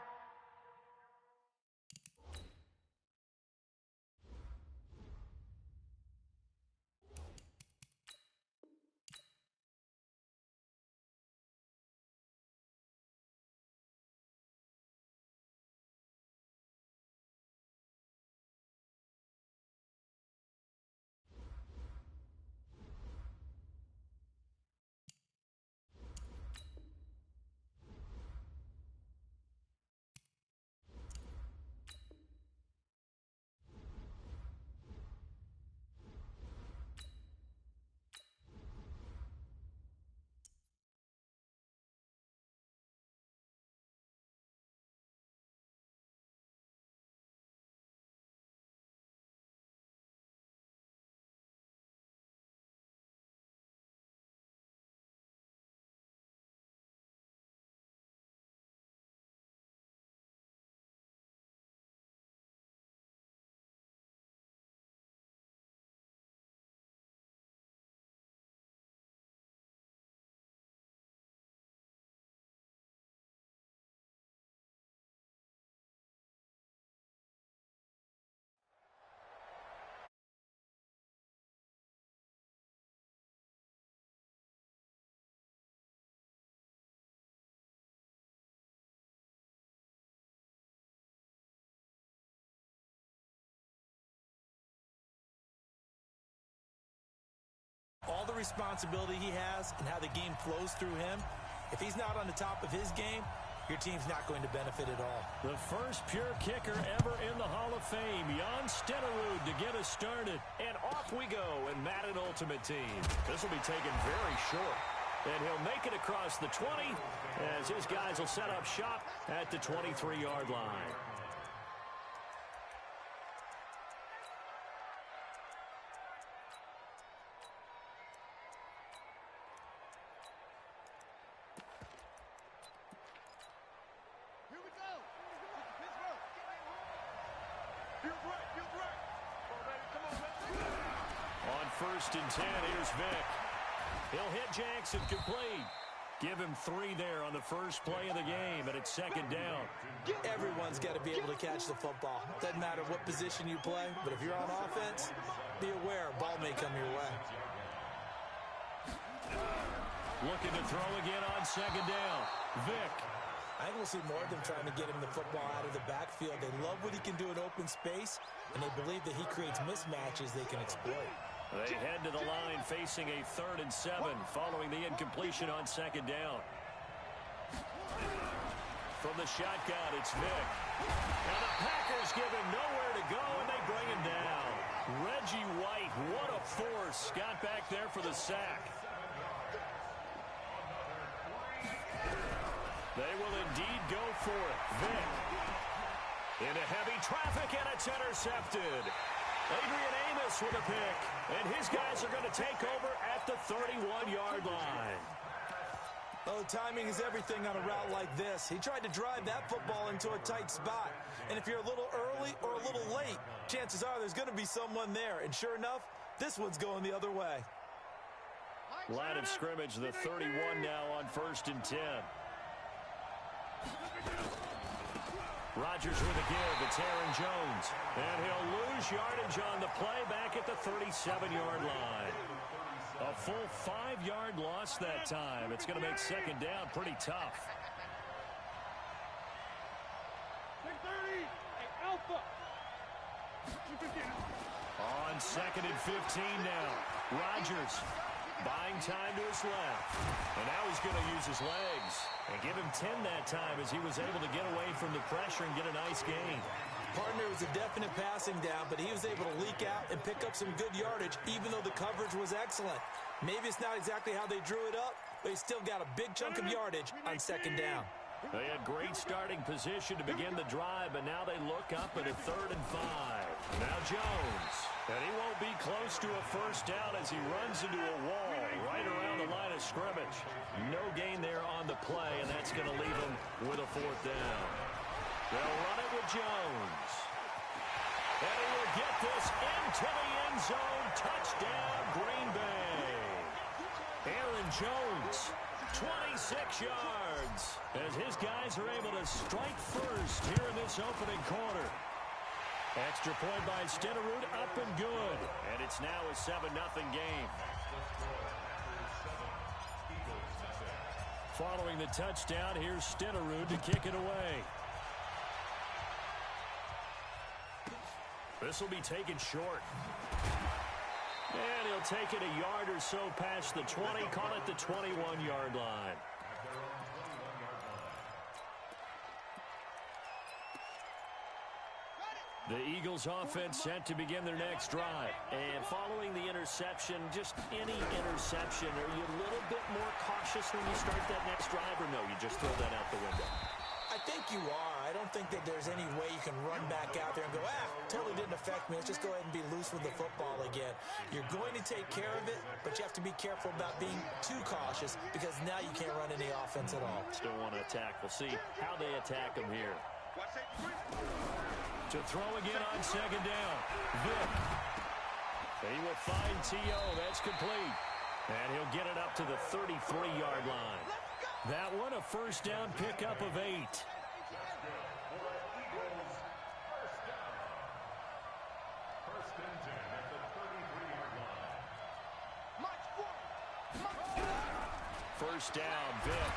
responsibility he has and how the game flows through him, if he's not on the top of his game, your team's not going to benefit at all. The first pure kicker ever in the Hall of Fame, Jan Stenerud, to get us started. And off we go in Madden Ultimate Team. This will be taken very short. And he'll make it across the 20 as his guys will set up shop at the 23-yard line. Here we go. Pittsburgh. Feels right. Feels right. Come on, baby. Come on, baby. On 1st and 10, here's Vick. He'll hit Jackson complete. Give him 3 there on the first play of the game, and it's 2nd down. Everyone's got to be able to catch the football. Doesn't matter what position you play, but if you're on offense, be aware, ball may come your way. Looking to throw again on 2nd down. Vick. I think we'll see more of them trying to get him the football out of the backfield. They love what he can do in open space, and they believe that he creates mismatches they can exploit. They head to the line facing a 3rd and 7 following the incompletion on 2nd down. From the shotgun, it's Vick. And the Packers give him nowhere to go, and they bring him down. Reggie White, what a force. Got back there for the sack. They will indeed go for it. Vick. Into heavy traffic, and it's intercepted. Adrian Amos with a pick, and his guys are going to take over at the 31-yard line. Oh, timing is everything on a route like this. He tried to drive that football into a tight spot. And if you're a little early or a little late, chances are there's going to be someone there. And sure enough, this one's going the other way. Line of scrimmage, the 31 now on 1st and 10. Rodgers with a give. It's Aaron Jones. And he'll lose yardage on the play back at the 37-yard line. A full 5-yard loss that time. It's going to make 2nd down pretty tough. 630. Hey, Alpha. On 2nd and 15 now. Rodgers buying time to his left. And now he's going to use his legs. And give him 10 that time as he was able to get away from the pressure and get a nice gain. Partner was a definite passing down, but he was able to leak out and pick up some good yardage, even though the coverage was excellent. Maybe it's not exactly how they drew it up, but he still got a big chunk of yardage on 2nd down. They had great starting position to begin the drive, but now they look up at a 3rd and 5. Now Jones. And he won't be close to a first down as he runs into a wall right around the line of scrimmage. No gain there on the play, and that's going to leave him with a 4th down. They'll run it with Jones. And he will get this into the end zone. Touchdown, Green Bay. Aaron Jones, 26 yards, as his guys are able to strike first here in this opening quarter. Extra point by Stenerud, up and good. And it's now a 7-0 game. Following the touchdown, here's Stenerud to kick it away. This will be taken short. And he'll take it a yard or so past the 20, call it the 21-yard line. The Eagles offense set to begin their next drive. And following the interception, just any interception, are you a little bit more cautious when you start that next drive, or no, you just throw that out the window? I think you are. I don't think that there's any way you can run back out there and go, totally didn't affect me. Let's just go ahead and be loose with the football again. You're going to take care of it, but you have to be careful about being too cautious because now you can't run any offense at all. Still want to attack. We'll see how they attack him here. To throw again on 2nd down. Vick. He will find T.O. That's complete. And he'll get it up to the 33-yard line. That one a first down pickup of 8. First down, Vick.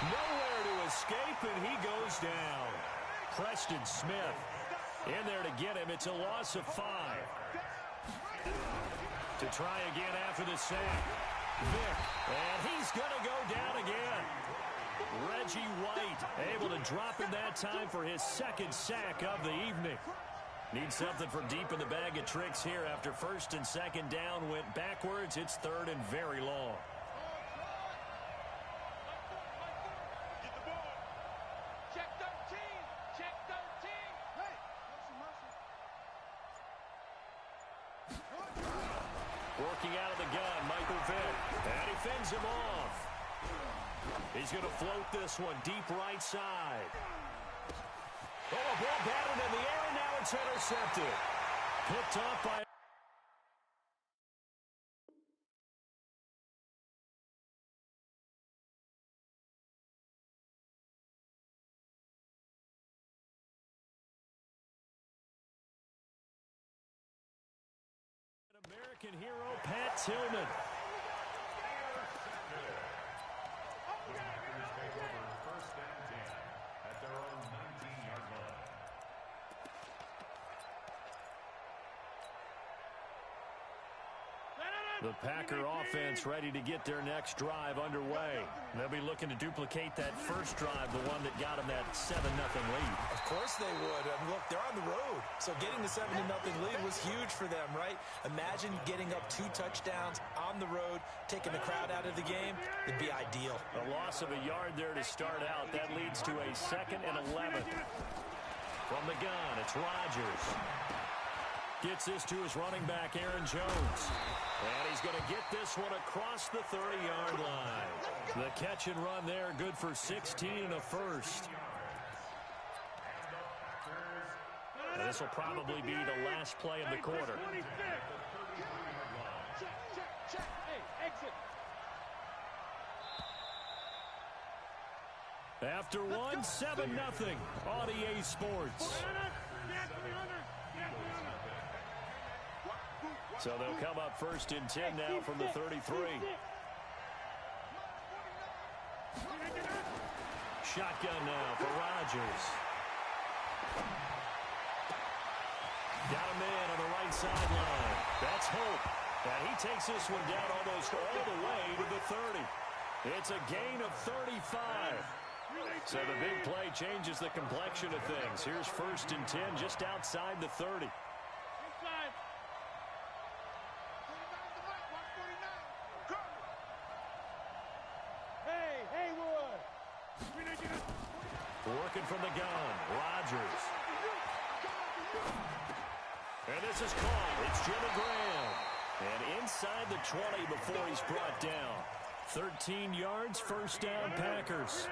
Nowhere to escape, and he goes down. Preston Smith in there to get him. It's a loss of 5. To try again after the sack. Vick, and he's going to go down again. Reggie White able to drop in that time for his second sack of the evening. Needs something from deep in the bag of tricks here after first and second down went backwards. It's third and very long. Get the ball. Check 13. Check 13. Hey, Working out of the gun, Michael Vick. And he fends him off. He's going to float this one deep right side. Oh, a ball batted in the air, and now it's intercepted. Picked off by... American hero, Pat Tillman. The Packers take over first and 10 at their own 19-yard line. The Packer offense ready to get their next drive underway. They'll be looking to duplicate that first drive, the one that got them that 7-0 lead. Of course they would. I mean, look, they're on the road. So getting the 7-0 lead was huge for them, right? Imagine getting up 2 touchdowns on the road, taking the crowd out of the game. It'd be ideal. A loss of a yard there to start out. That leads to a 2nd and 11. From the gun, it's Rodgers. Gets this to his running back, Aaron Jones. And he's going to get this one across the 30-yard line. The catch and run there, good for 16 and a first. And this will probably be the last play of the quarter. Check, check, check. Hey, exit. After one, 7-0 on EA Sports. So they'll come up first and 10 now from the 33. Shotgun now for Rodgers. Got a man on the right sideline. That's Hope. And he takes this one down almost all the way to the 30. It's a gain of 35. So the big play changes the complexion of things. Here's first and 10 just outside the 30. Inside. Hey, Haywood. Working from the gun, Rodgers. And this is caught. It's Jimmy Graham. And inside the 20 before he's brought down. 13 yards, first down, Packers.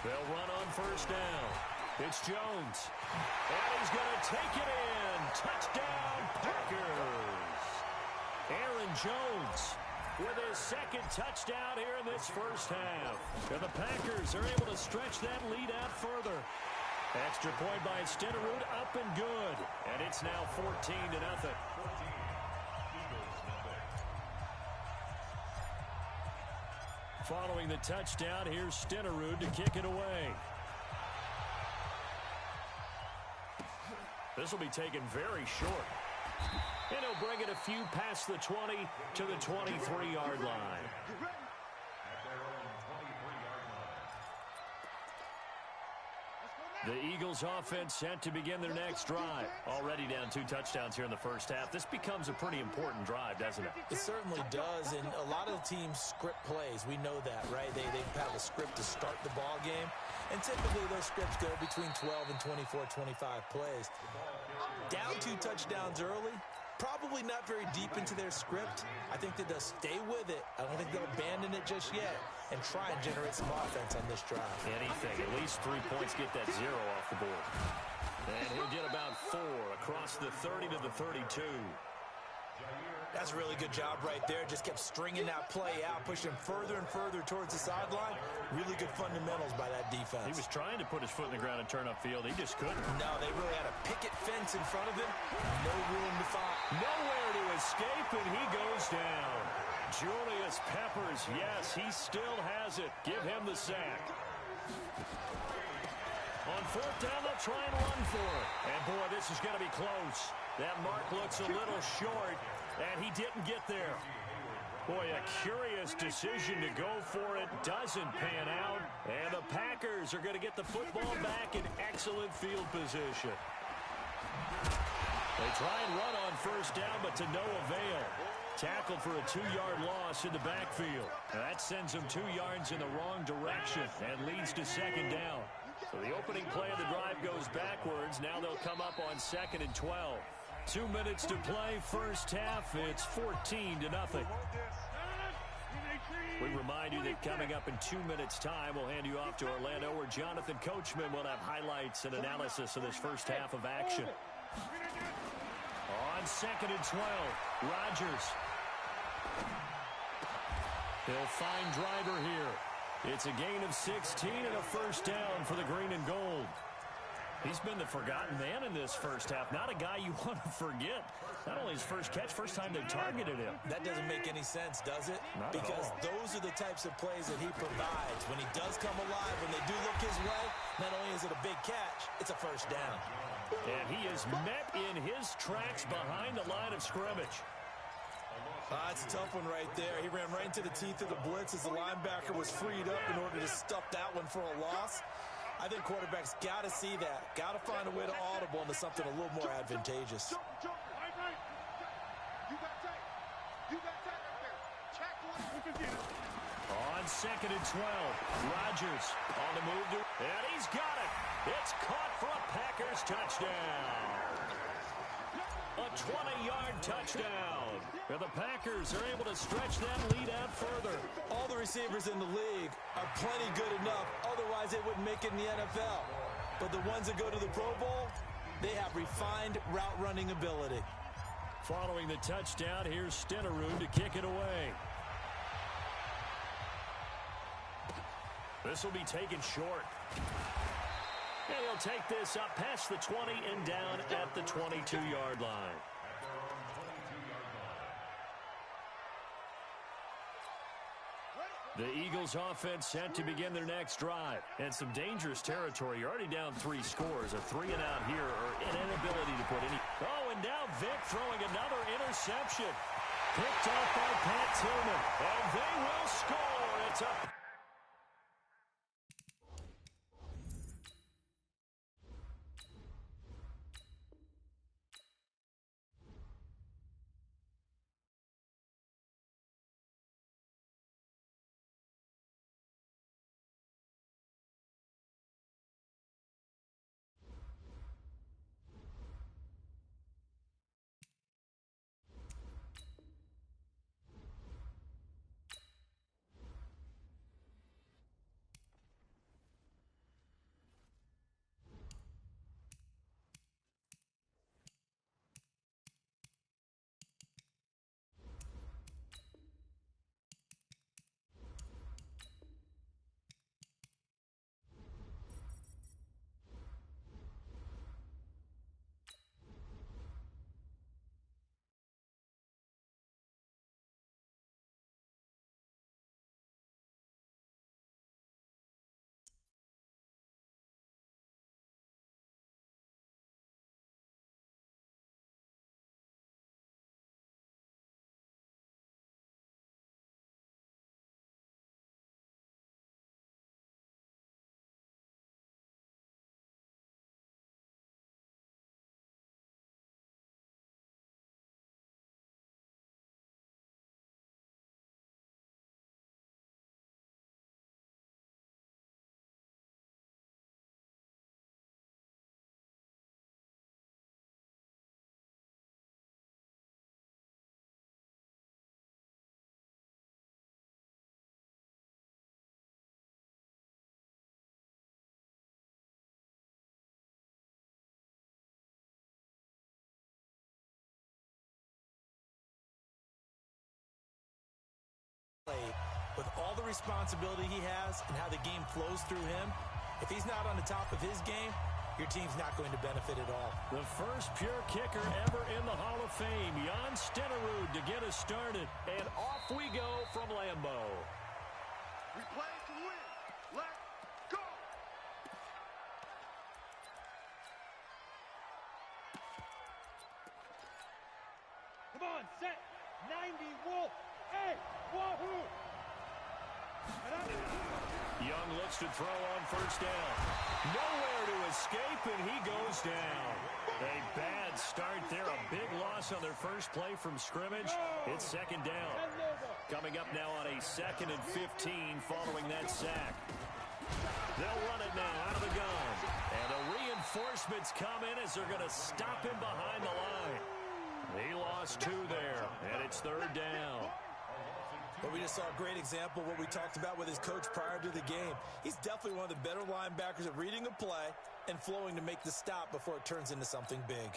They'll run on first down. It's Jones. And he's going to take it in. Touchdown, Packers. Aaron Jones with his second touchdown here in this first half. And the Packers are able to stretch that lead out further. Extra point by Stenerud, up and good. And it's now 14-0. Following the touchdown, here's Stenerud to kick it away. This will be taken very short. And he'll bring it a few past the 20 to the 23-yard line. The Eagles offense set to begin their next drive. Already down 2 touchdowns here in the first half. This becomes a pretty important drive, doesn't it? It certainly does, and a lot of the teams script plays. We know that, right? They have a script to start the ball game, and typically those scripts go between 12 and 24, 25 plays. Down 2 touchdowns early, probably not very deep into their script. I think that they'll stay with it. I don't think they'll abandon it just yet and try and generate some offense on this drive. Anything, at least 3 points, get that 0 off the board. And he'll get about 4 across the 30 to the 32. That's a really good job right there. Just kept stringing that play out, pushing further and further towards the sideline. Really good fundamentals by that defense. He was trying to put his foot in the ground and turn upfield. He just couldn't. No, they really had a picket fence in front of him. No room to find. Nowhere to escape, and he goes down. Julius Peppers, yes, he still has it. Give him the sack. On fourth down, they'll try and run for it. And, boy, this is going to be close. That mark looks a little short, and he didn't get there. Boy, a curious decision to go for it. Doesn't pan out. And the Packers are going to get the football back in excellent field position. They try and run on first down, but to no avail. Tackled for a 2-yard loss in the backfield. That sends them 2 yards in the wrong direction and leads to second down. So the opening play of the drive goes backwards. Now they'll come up on 2nd and 12. 2 minutes to play, first half. It's 14-0. We remind you that coming up in 2 minutes' time, we'll hand you off to Orlando, where Jonathan Coachman will have highlights and analysis of this first half of action. On 2nd and 12, Rodgers. He'll find Driver here. It's a gain of 16 and a first down for the green and gold. He's been the forgotten man in this first half. Not a guy you want to forget. Not only his first catch, first time they targeted him. That doesn't make any sense, does it? Not because at all. Those are the types of plays that he provides. When he does come alive, when they do look his way, not only is it a big catch, it's a first down. And he is met in his tracks behind the line of scrimmage. It's a tough one right there. He ran right into the teeth of the blitz as the linebacker was freed up in order to stuff that one for a loss. I think quarterbacks got to see that. Got to find a way to audible into something a little more advantageous. On 2nd and 12, Rodgers on the move to, and he's got it. It's caught for a Packers touchdown. A 20-yard touchdown. And the Packers are able to stretch that lead out further. All the receivers in the league are plenty good enough. Otherwise, they wouldn't make it in the NFL. But the ones that go to the Pro Bowl, they have refined route running ability. Following the touchdown, here's Stenerud to kick it away. This will be taken short. And he'll take this up past the 20 and down at the 22-yard line. The Eagles offense set to begin their next drive. And some dangerous territory. You're already down 3 scores. A 3 and out here, or an inability to put any. Oh, and now Vic throwing another interception. Picked off by Pat Tillman. And they will score. It's up. With all the responsibility he has and how the game flows through him, if he's not on the top of his game, your team's not going to benefit at all. The first pure kicker ever in the Hall of Fame, Jan Stenerud, to get us started. And off we go from Lambeau. We play to win. Let's go. 90 Wolf. Hey, wahoo! Young looks to throw on first down. Nowhere to escape, and he goes down. A bad start there. A big loss on their first play from scrimmage. It's second down. Coming up now on a 2nd and 15 following that sack. They'll run it now out of the gun. And the reinforcements come in as they're going to stop him behind the line. He lost 2 there, and it's third down. But we just saw a great example of what we talked about with his coach prior to the game. He's definitely one of the better linebackers at reading a play and flowing to make the stop before it turns into something big.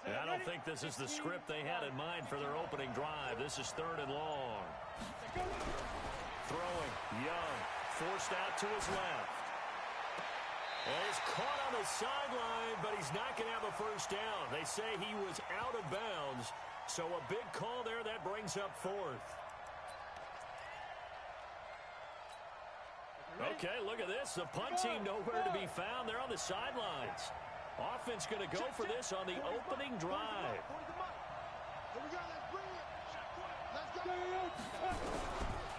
I don't think this is the script they had in mind for their opening drive. This is 3rd and long. Throwing, Young, forced out to his left. And he's caught on the sideline, but he's not going to have a first down. They say he was out of bounds, so a big call there. That brings up 4th. Okay, look at this. The punt team nowhere to be found. They're on the sidelines. Offense going to go for this on the opening drive.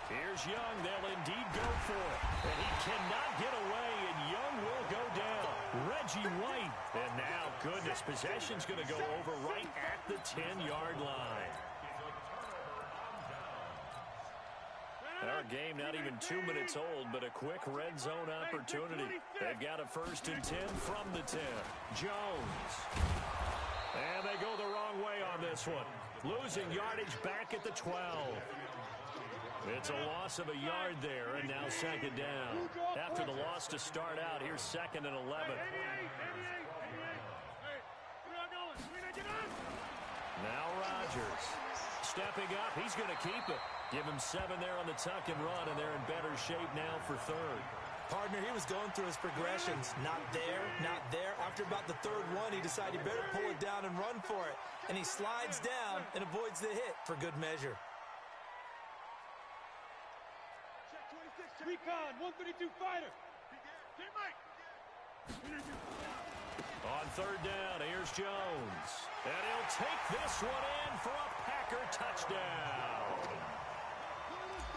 Here's Young. They'll indeed go for it. And he cannot get away, and Young will go down. Reggie White. And now, goodness, possession's going to go over right at the 10-yard line. Our game not even 2 minutes old, but a quick red zone opportunity. They've got a 1st and 10 from the 10. Jones. And they go the wrong way on this one. Losing yardage back at the 12. It's a loss of a yard there, and now 2nd down. After the loss to start out, here's 2nd and 11. Now Rodgers. Stepping up, he's going to keep it. Give him 7 there on the tuck and run, and they're in better shape now for 3rd. Partner, he was going through his progressions. Not there, not there. After about the 3rd one, he decided he better pull it down and run for it. And he slides down and avoids the hit for good measure. Recon, 132 fighter. On 3rd down, here's Jones. And he'll take this one in for a Packer touchdown.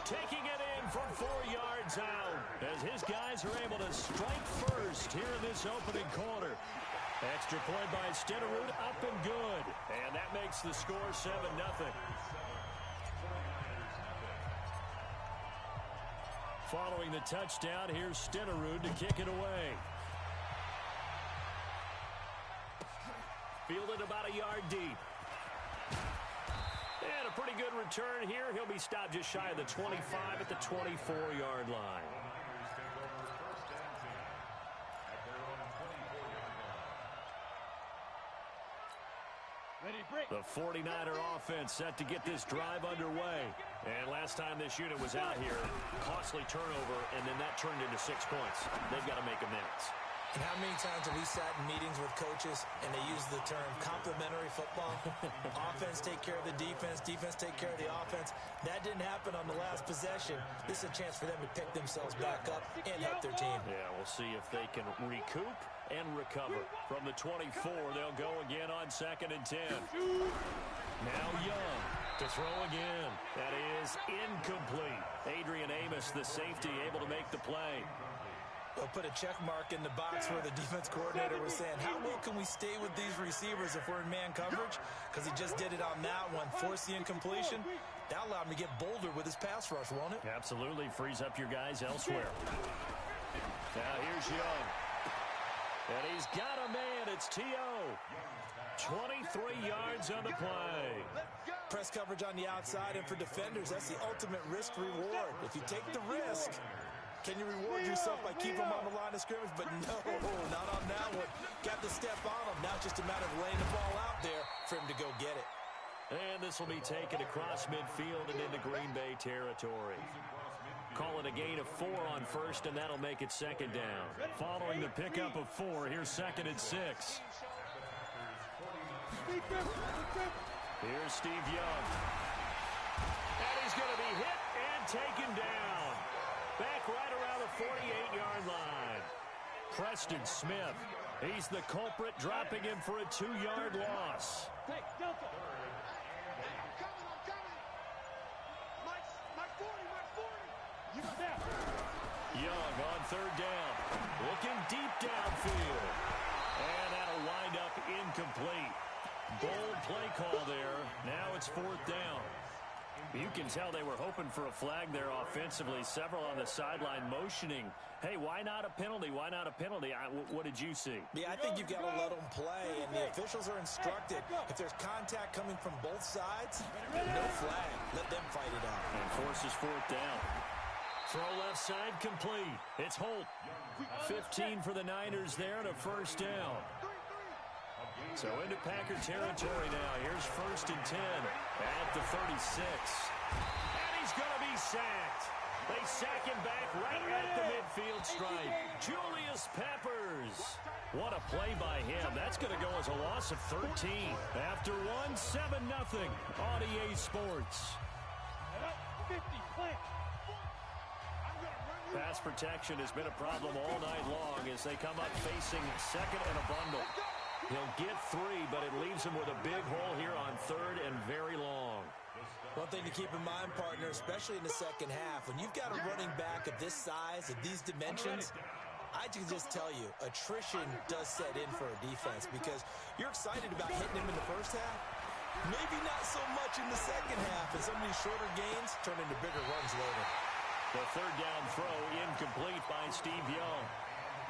Taking it in from 4 yards out as his guys are able to strike first here in this opening quarter. Extra play by Stenerud, up and good. And that makes the score 7-0. Following the touchdown, here's Stenerud to kick it away. Fielded about a yard deep. And a pretty good return here. He'll be stopped just shy of the 25 at the 24-yard line. The 49er offense set to get this drive underway. And last time this unit was out here, costly turnover, and then that turned into 6 points. They've got to make amends. And how many times have we sat in meetings with coaches and they use the term complementary football? Offense take care of the defense, defense take care of the offense. That didn't happen on the last possession. This is a chance for them to pick themselves back up and help their team. Yeah, we'll see if they can recoup and recover. From the 24, they'll go again on 2nd and 10. Now Young to throw again. That is incomplete. Adrian Amos, the safety, able to make the play. They'll put a check mark in the box where the defense coordinator was saying, how well can we stay with these receivers if we're in man coverage? Because he just did it on that one, force the incompletion. That'll allow him to get bolder with his pass rush, won't it? Absolutely, frees up your guys elsewhere. Now here's Young. And he's got a man, it's T.O. 23 yards on the play. Press coverage on the outside, and for defenders, that's the ultimate risk reward. If you take the risk, can you reward yourself by keeping them on the line of scrimmage? But no, not on that one. Got to step on them. Now it's just a matter of laying the ball out there for him to go get it. And this will be taken across midfield and into Green Bay territory. Call it a gain of 4 on first, and that'll make it 2nd down. Following the pickup of 4, here's 2nd and 6. Here's Steve Young. And he's going to be hit and taken down. Back right around the 48-yard line. Preston Smith. He's the culprit, dropping him for a 2-yard loss. Hey, Delta. Hey, I'm coming. My 40. You got that. Young on third down. Looking deep downfield. And that'll wind up incomplete. Bold play call there. Now it's fourth down. You can tell they were hoping for a flag there offensively. Several on the sideline motioning. Hey, why not a penalty? Why not a penalty? What did you see? Yeah, I think you've got to let them play, and the officials are instructed. If there's contact coming from both sides, no flag. Let them fight it out. And forces fourth down. Throw left side complete. It's Holt. 15 for the Niners there and a first down. So into Packer territory now. Here's 1st and 10 at the 36. And he's going to be sacked. They sack him back right at the midfield stripe. Julius Peppers. What a play by him. That's going to go as a loss of 13. After one, 7-0 on EA Sports. 50, plant. Pass protection has been a problem all night long as they come up facing second and a bundle. He'll get 3, but it leaves him with a big hole here on third and very long. One thing to keep in mind, partner, especially in the second half, when you've got a running back of this size, of these dimensions, I can just tell you, attrition does set in for a defense because you're excited about hitting him in the first half. Maybe not so much in the second half, and some of these shorter gains turn into bigger runs later. The third down throw incomplete by Steve Young.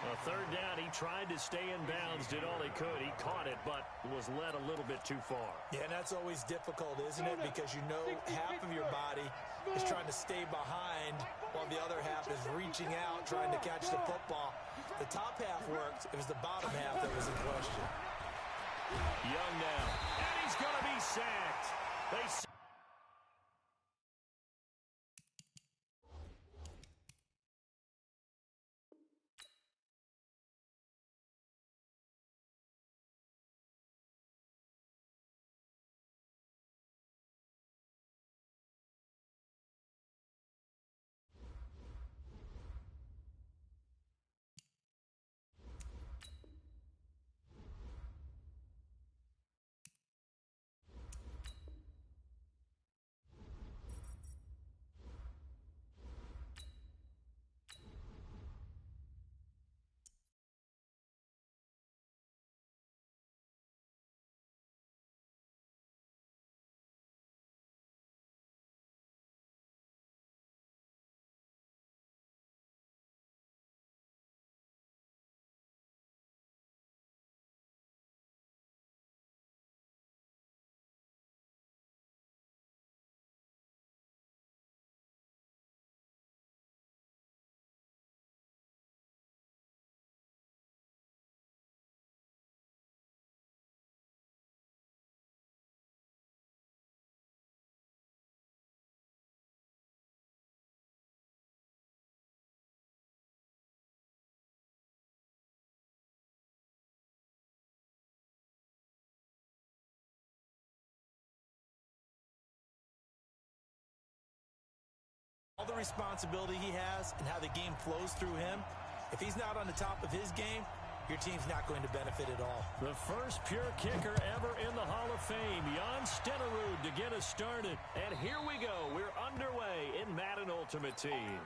A third down, he tried to stay in bounds, did all he could. He caught it, but was led a little bit too far. Yeah, and that's always difficult, isn't it? Because you know half of your body is trying to stay behind while the other half is reaching out, trying to catch the football. The top half worked. It was the bottom half that was in question. Young now, and he's going to be sacked. They All the responsibility he has and how the game flows through him, if he's not on the top of his game, your team's not going to benefit at all. The first pure kicker ever in the Hall of Fame, Jan Stenerud, to get us started. And here we go. We're underway in Madden Ultimate Team.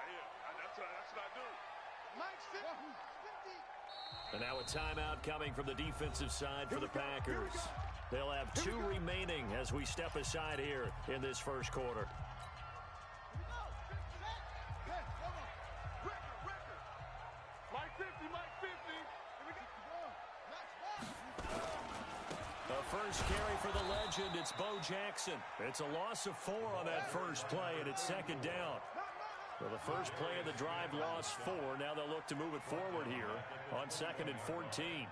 That's what I do. Mike's 50. And now a timeout coming from the defensive side for the Packers. They'll have 2 remaining as we step aside here in this first quarter. Mike 50, Mike 50. The first carry for the legend, it's Bo Jackson. It's a loss of 4 on that first play, and it's second down. So the first play of the drive lost 4. Now they'll look to move it forward here on 2nd and 14.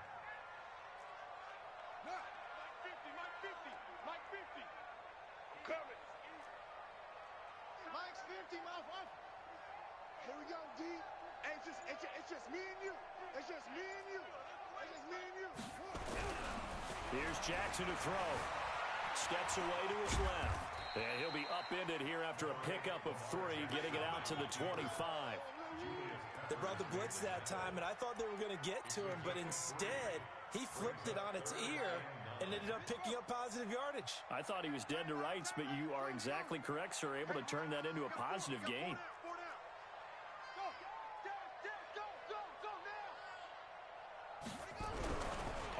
Mike 50. I'm coming. Mike's 50, mouth off. Here we go, D. Hey, it's just me and you. It's just me and you. It's just me and you. Here's Jackson to throw. Steps away to his left. And he'll be upended here after a pickup of 3, getting it out to the 25. They brought the blitz that time, and I thought they were going to get to him, but instead, he flipped it on its ear and ended up picking up positive yardage. I thought he was dead to rights, but you are exactly correct, sir. Able to turn that into a positive gain.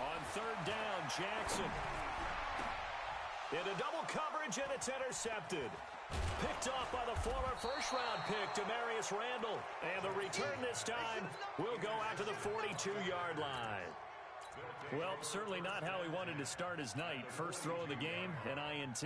On 3rd down, Jackson. Into double coverage, and it's intercepted. Picked off by the former first-round pick, Demarius Randall. And the return this time will go out to the 42-yard line. Well, certainly not how he wanted to start his night. First throw of the game, an INT.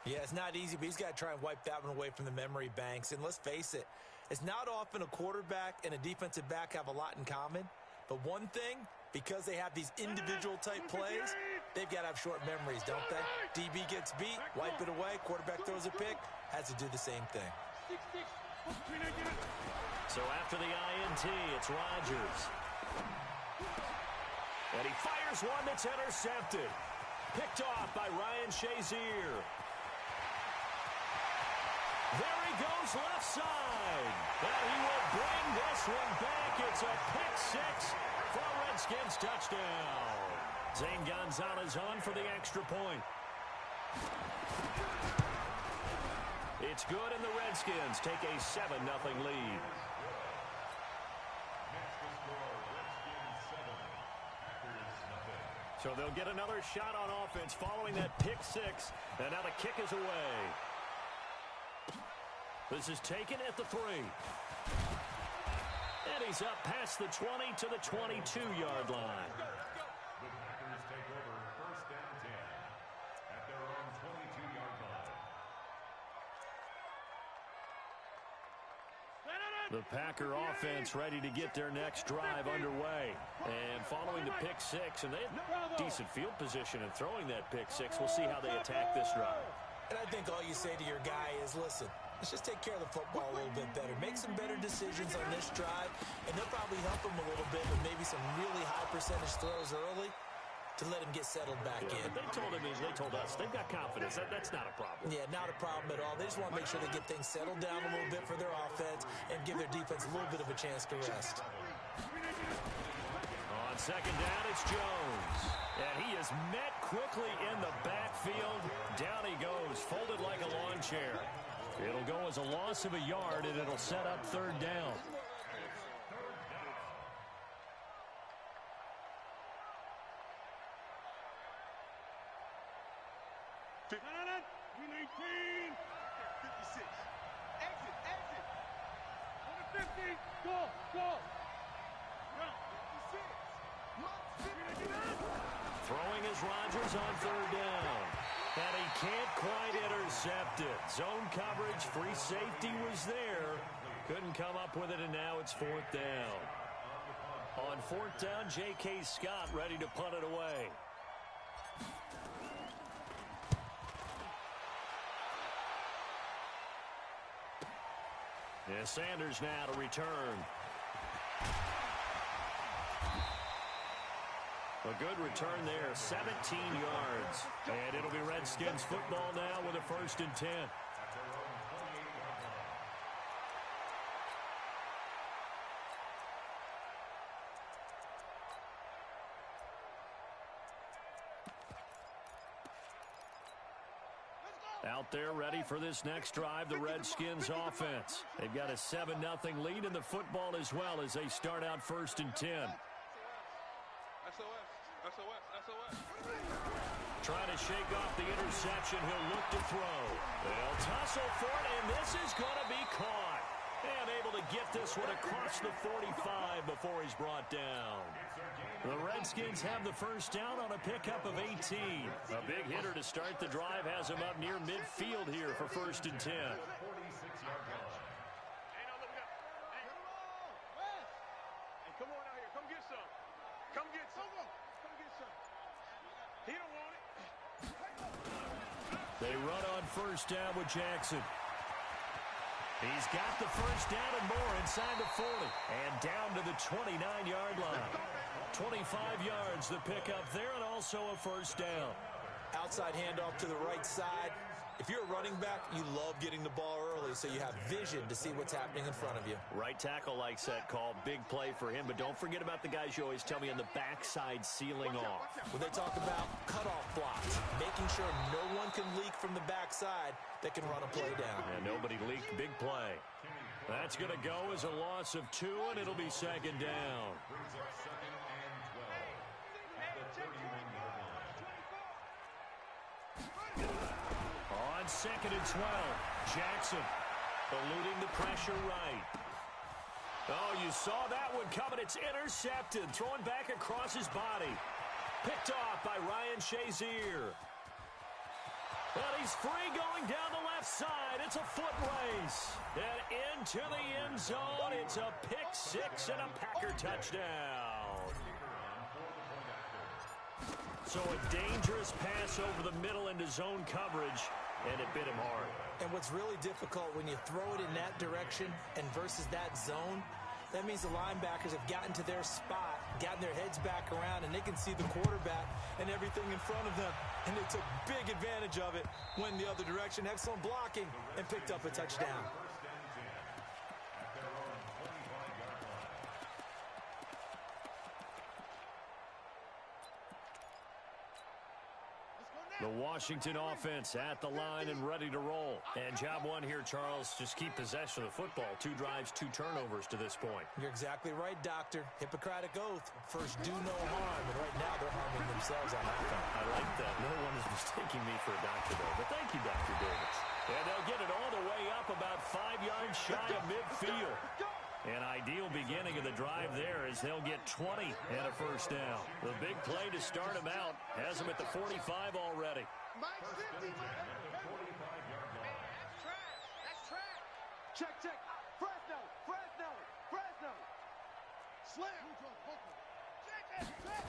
Yeah, it's not easy, but he's got to try and wipe that one away from the memory banks. And let's face it, it's not often a quarterback and a defensive back have a lot in common. But one thing, because they have these individual-type plays, they've got to have short memories, don't they? DB gets beat, wipe it away, quarterback throws a pick, has to do the same thing. So after the INT, it's Rodgers. And he fires one that's intercepted. Picked off by Ryan Shazier. There he goes left side. And he will bring this one back. It's a pick 6 for a Redskins touchdown. Zane Gonzalez on for the extra point. It's good, and the Redskins take a 7-0 lead. So they'll get another shot on offense following that pick 6, and now the kick is away. This is taken at the 3. And he's up past the 20 to the 22-yard line. The Packers take over 1st and 10 at their own 22-yard line. The Packer offense ready to get their next drive underway. And following the pick 6, and they have decent field position in throwing that pick 6. We'll see how they attack this drive. And I think all you say to your guy is, listen, let's just take care of the football a little bit better. Make some better decisions on this drive, and they'll probably help him a little bit with maybe some really high percentage throws early to let him get settled back in. But they told us they've got confidence. That's not a problem. Yeah, not a problem at all. They just want to make sure they get things settled down a little bit for their offense and give their defense a little bit of a chance to rest. On 2nd down, it's Jones. And he is met quickly in the backfield. Down he goes, folded like a lawn chair. It'll go as a loss of a yard, and it'll set up 3rd down. We 19. 56. Exit. 150. Go. Throwing is Rodgers on 3rd down. And he can't quite intercept it. Zone coverage, free safety was there. Couldn't come up with it, and now it's 4th down. On 4th down, J.K. Scott ready to punt it away. Yeah, Sanders now to return. A good return there, 17 yards. And it'll be Redskins football now with a 1st and 10. Let's go. Out there ready for this next drive, the Redskins offense. They've got a 7-0 lead in the football as well as they start out 1st and 10. Trying to shake off the interception. He'll look to throw. They'll tussle for it, and this is going to be caught. And able to get this one across the 45 before he's brought down. The Redskins have the first down on a pickup of 18. A big hitter to start the drive has him up near midfield here for 1st and 10. Come on out here. Come get some. Come get some. Come get some. He don't want it. They run on 1st down with Jackson. He's got the first down and more inside the 40. And down to the 29-yard line. 25 yards the pickup there, and also a first down. Outside handoff to the right side. If you're a running back, you love getting the ball early so you have vision to see what's happening in front of you. Right tackle likes that call. Big play for him, but don't forget about the guys you always tell me on the backside sealing off. When they talk about cutoff blocks, making sure no one can leak from the backside that can run a play down. And nobody leaked. Big play. That's going to go as a loss of 2, and it'll be 2nd down. On 2nd and 12, Jackson eluding the pressure right. Oh, you saw that one coming. It's intercepted. Throwing back across his body. Picked off by Ryan Shazier. But he's free going down the left side. It's a foot race. And into the end zone. It's a pick 6 and a Packer touchdown. So a dangerous pass over the middle into zone coverage, and it bit him hard. And what's really difficult when you throw it in that direction and versus that zone, that means the linebackers have gotten to their spot, gotten their heads back around, and they can see the quarterback and everything in front of them. And they took big advantage of it, went the other direction, excellent blocking, and picked up a touchdown. The Washington offense at the line and ready to roll. And job one here, Charles, just keep possession of the football. 2 drives, 2 turnovers to this point. You're exactly right, Doctor. Hippocratic oath. First, do no harm. And right now, they're harming themselves on offense. I like that. No one is mistaking me for a doctor, though. But thank you, Dr. Davis. And they'll get it all the way up about 5 yards shy of midfield. An ideal beginning of the drive there as they'll get 20 and a first down. The big play to start him out has him at the 45 already. Mike 50, man. 45-yard line. That's trash. That's trash. Check, check. Fresno. Fresno. Fresno. Slam. Check it. Check.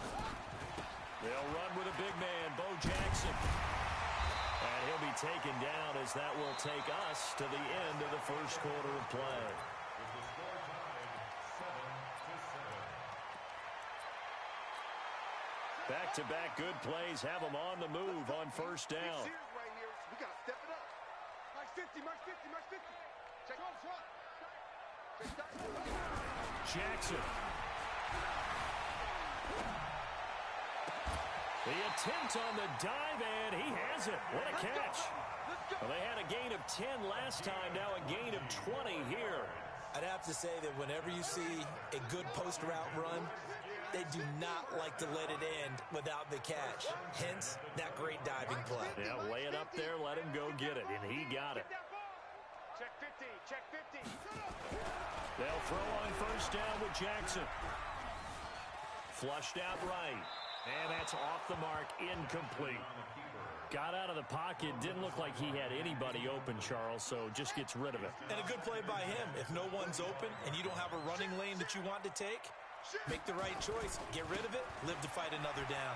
They'll run with a big man, Bo Jackson. And he'll be taken down as that will take us to the end of the first quarter of play. Back-to-back good plays have them on the move on first down. Right here. We got to step it up. Mike 50, Mike 50, Mike 50. Check on shot. Jackson. The attempt on the dive, and he has it. What a catch. Well, they had a gain of 10 last time, now a gain of 20 here. I'd have to say that whenever you see a good post route run, they do not like to let it end without the catch. Hence, that great diving play. Yeah, lay it up there, let him go get it, and he got it. Check 50, check 50. They'll throw on first down with Jackson. Flushed out right, and that's off the mark, incomplete. Got out of the pocket, didn't look like he had anybody open, Charles, so just gets rid of it. And a good play by him. If no one's open and you don't have a running lane that you want to take, make the right choice. Get rid of it. Live to fight another down.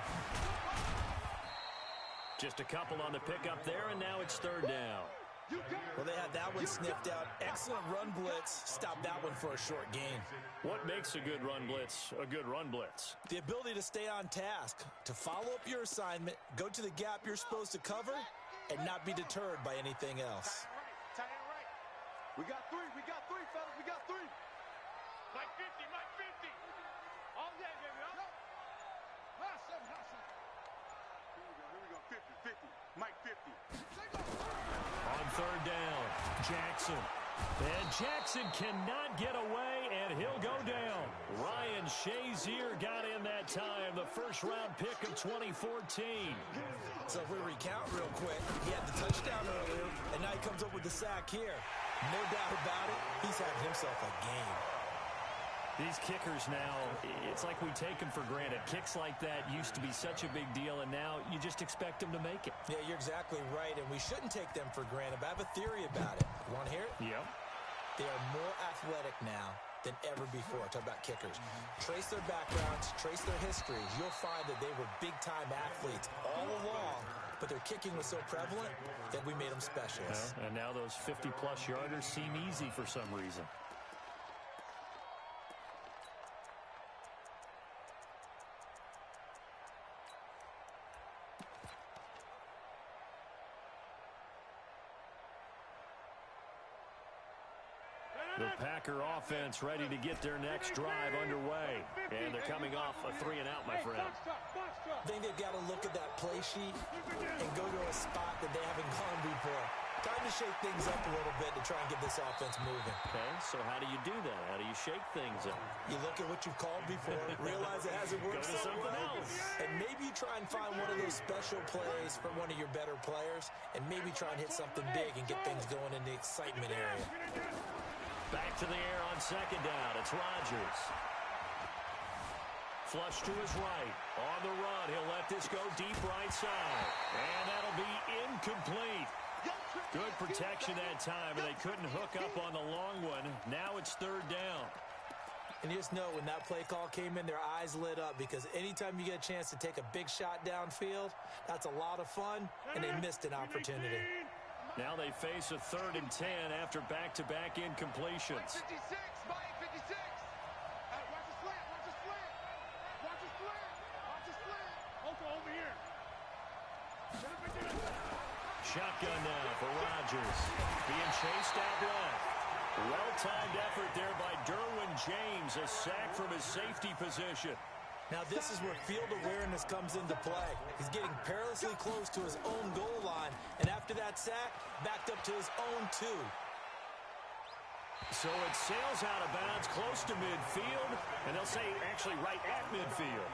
Just a couple on the pickup there, and now it's third down. Well, they had that one sniffed out. Excellent run blitz. Stop that one for a short gain. What makes a good run blitz a good run blitz? The ability to stay on task, to follow up your assignment, go to the gap you're supposed to cover, and not be deterred by anything else. Tie it right. We got 3, fellas. We got 3. Mike 50, Mike 50. All day, baby. Hustle. Here we go. 50, 50. Mike 50. third down. Jackson. And Jackson cannot get away, and he'll go down. Ryan Shazier got in that time, the first-round pick of 2014. So if we recount real quick, he had the touchdown earlier, and now he comes up with the sack here. No doubt about it, he's having himself a game. These kickers now, it's like we take them for granted. Kicks like that used to be such a big deal, and now you just expect them to make it. Yeah, you're exactly right, and we shouldn't take them for granted, but I have a theory about it. You want to hear it? Yep. They are more athletic now than ever before. Talk about kickers. Trace their backgrounds, trace their histories. You'll find that they were big-time athletes all along, but their kicking was so prevalent that we made them specialists. Yeah, and now those 50-plus yarders seem easy for some reason. The Packer offense ready to get their next drive underway. And they're coming off a 3-and-out, my friend. I think they've got to look at that play sheet and go to a spot that they haven't gone before. Time to shake things up a little bit to try and get this offense moving. Okay, so how do you do that? How do you shake things up? You look at what you've called before, realize it hasn't worked Go to so something well, else. and maybe you try and find one of those special plays from one of your better players, and maybe try and hit something big and get things going in the excitement area. Back to the air on second down. It's Rodgers. Flush to his right. On the run. He'll let this go deep right side. And that'll be incomplete. Good protection that time, and they couldn't hook up on the long one. Now it's third down. And you just know when that play call came in, their eyes lit up, because anytime you get a chance to take a big shot downfield, that's a lot of fun, and they missed an opportunity. Now they face a 3rd and 10 after back-to-back incompletions. 56, Mike, 56. Watch the slant, watch the slant. Watch the slant, watch the slant. Uncle, over here. Shotgun now for Rodgers. Being chased out left. Well-timed effort there by Derwin James. A sack from his safety position. Now this is where field awareness comes into play. He's getting perilously close to his own goal line, and after that sack, backed up to his own 2. So it sails out of bounds close to midfield, and they'll say actually right at midfield.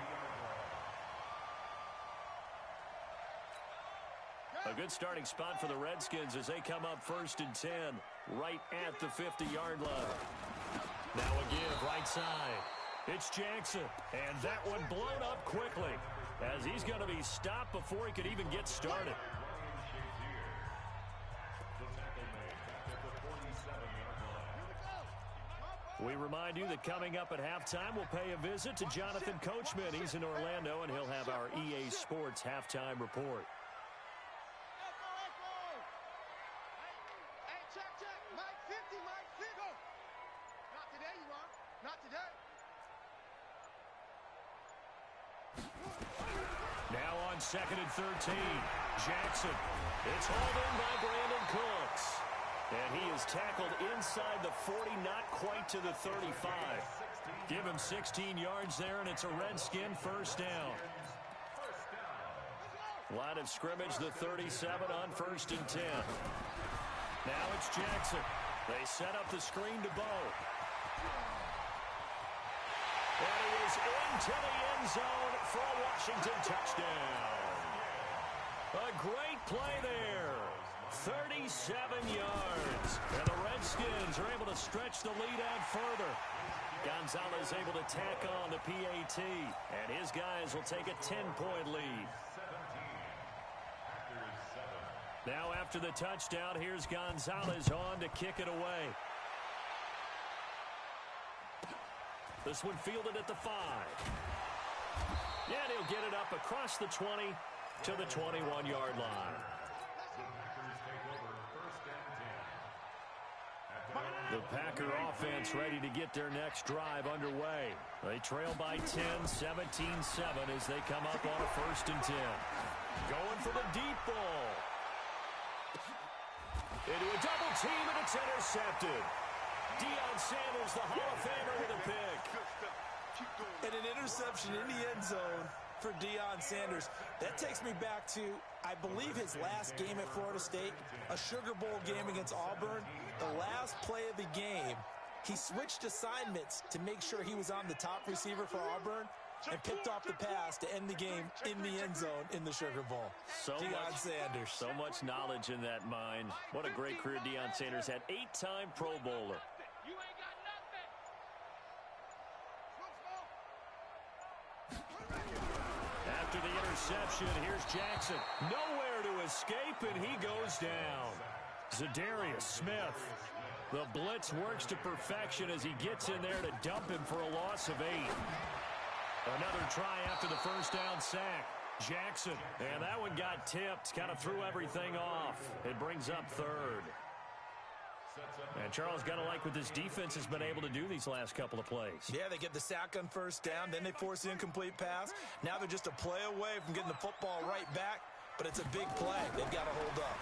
A good starting spot for the Redskins as they come up 1st and 10, right at the 50-yard line. Now a give right side. It's Jackson, and that one blown up quickly as he's going to be stopped before he could even get started. We remind you that coming up at halftime, we'll pay a visit to Jonathan Coachman. He's in Orlando, and he'll have our EA Sports halftime report. Hey, check. Mike 50, Mike 50. Not today, you are. Not today. Now on 2nd and 13, Jackson. It's hauled in by Brandon Cooks. And he is tackled inside the 40, not quite to the 35. Give him 16 yards there, and it's a Redskin 1st down. Line of scrimmage, the 37 on 1st and 10. Now it's Jackson. They set up the screen to Bo. And he is into the end zone for a Washington touchdown. A great play there. 37 yards. And the Redskins are able to stretch the lead out further. Gonzalez able to tack on the PAT. And his guys will take a 10-point lead. Now after the touchdown, here's Gonzalez on to kick it away. This one fielded at the 5. Yeah, he'll get it up across the 20 to the 21-yard line. The Packer offense ready to get their next drive underway. They trail by 10, 17-7 as they come up on a 1st and 10. Going for the deep ball. Into a double team, and it's intercepted. Deion Sanders, the Hall of Famer, with a pick. And an interception in the end zone for Deion Sanders. That takes me back to, I believe, his last game at Florida State, a Sugar Bowl game against Auburn. The last play of the game, he switched assignments to make sure he was on the top receiver for Auburn and picked off the pass to end the game in the end zone in the Sugar Bowl. Deion Sanders. So much knowledge in that mind. What a great career Deion Sanders had. 8-time Pro Bowler. You ain't got nothing. After the interception, here's Jackson. Nowhere to escape, and he goes down. Za'Darius Smith. The blitz works to perfection as he gets in there to dump him for a loss of 8. Another try after the first down sack. Jackson. And that one got tipped. Kind of threw everything off. It brings up third. And Charles, got to like what this defense has been able to do these last couple of plays. Yeah, they get the sack on first down. Then they force the incomplete pass. Now they're just a play away from getting the football right back. But it's a big play. They've got to hold up.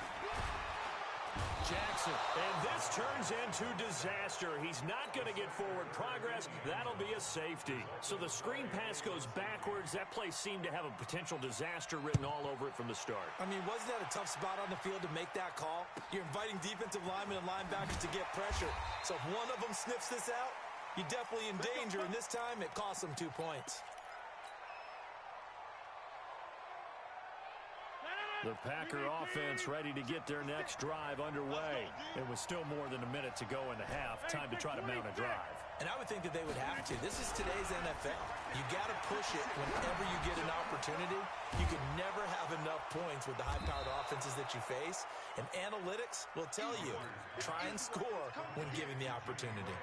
Jackson, and this turns into disaster. He's not going to get forward progress. That'll be a safety. So the screen pass goes backwards. That play seemed to have a potential disaster written all over it from the start. I mean, wasn't that a tough spot on the field to make that call? You're inviting defensive linemen and linebackers to get pressure. So if one of them sniffs this out, you're definitely in danger. And this time, it cost them 2 points. The Packer offense ready to get their next drive underway. It was still more than a minute to go in the half. Time to try to mount a drive. And I would think that they would have to. This is today's NFL. You got to push it whenever you get an opportunity. You can never have enough points with the high-powered offenses that you face. And analytics will tell you, try and score when given the opportunity.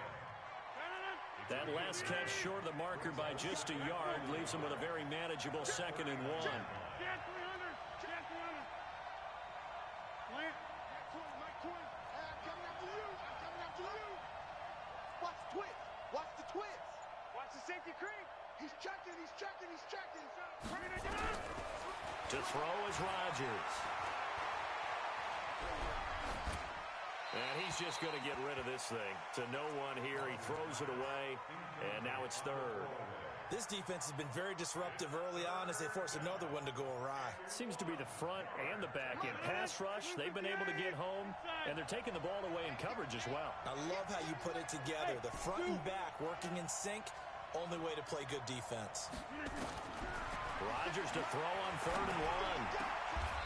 That last catch short of the marker by just a yard leaves them with a very manageable 2nd and 1. Safety creep. He's checking. To throw is Rodgers. And he's just going to get rid of this thing. To no one here. He throws it away. And now it's third. This defense has been very disruptive early on as they force another one to go awry. Seems to be the front and the back end. Pass rush, they've been able to get home, and they're taking the ball away in coverage as well. I love how you put it together. The front and back working in sync. Only way to play good defense. Rodgers to throw on 3rd and 1.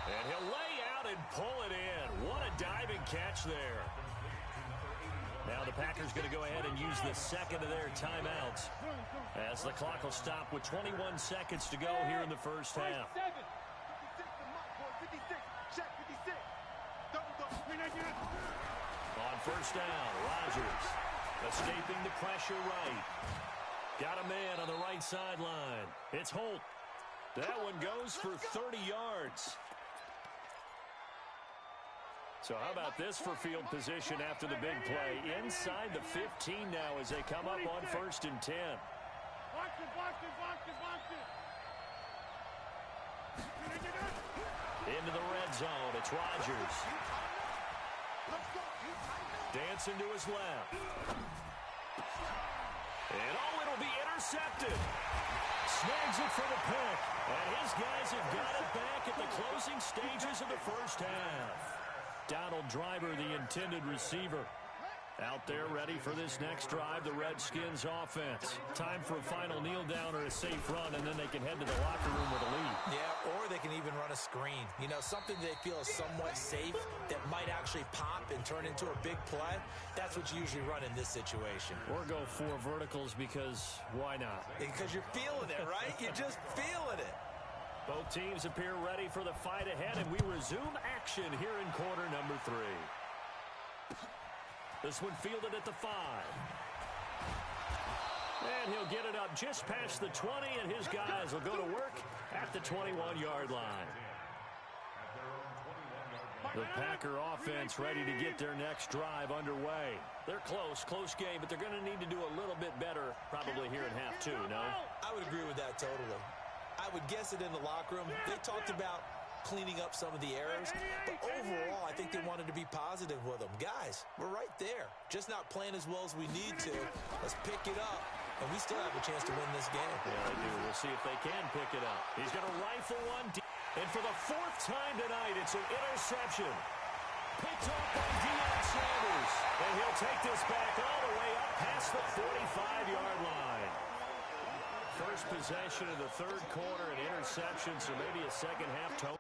And he'll lay out and pull it in. What a diving catch there. Now the Packers going to go ahead and use the second of their timeouts as the clock will stop with 21 seconds to go here in the first half. On first down, Rodgers escaping the pressure right. Got a man on the right sideline. It's Holt. That one goes for 30 yards. So how about this for field position after the big play? Inside the 15 now as they come up on 1st and 10. Into the red zone. It's Rodgers. Dancing to his left. And it'll be intercepted. Snags it for the pick. And his guys have got it back at the closing stages of the first half. Donald Driver, the intended receiver, out there ready for this next drive, the Redskins offense. Time for a final kneel down or a safe run, and then they can head to the locker room with a lead. Yeah, or they can even run a screen. You know, something they feel is somewhat safe that might actually pop and turn into a big play. That's what you usually run in this situation. Or go 4 verticals because why not? Because you're feeling it, right? You're just feeling it. Both teams appear ready for the fight ahead, and we resume action here in quarter number 3. This one fielded at the 5. And he'll get it up just past the 20, and his guys will go to work at the 21-yard line. The Packer offense ready to get their next drive underway. They're close game, but they're going to need to do a little bit better probably here in half 2, no? I would agree with that totally. I would guess it in the locker room. They talked about cleaning up some of the errors, but overall, I think they wanted to be positive with them. Guys, we're right there. Just not playing as well as we need to. Let's pick it up and we still have a chance to win this game. Yeah, they do. We'll see if they can pick it up. He's going to rifle one deep. And for the 4th time tonight, it's an interception. Picked off by Deion Sanders. And he'll take this back all the way up past the 45-yard line. First possession of the 3rd quarter, an interception, so maybe a second-half tone.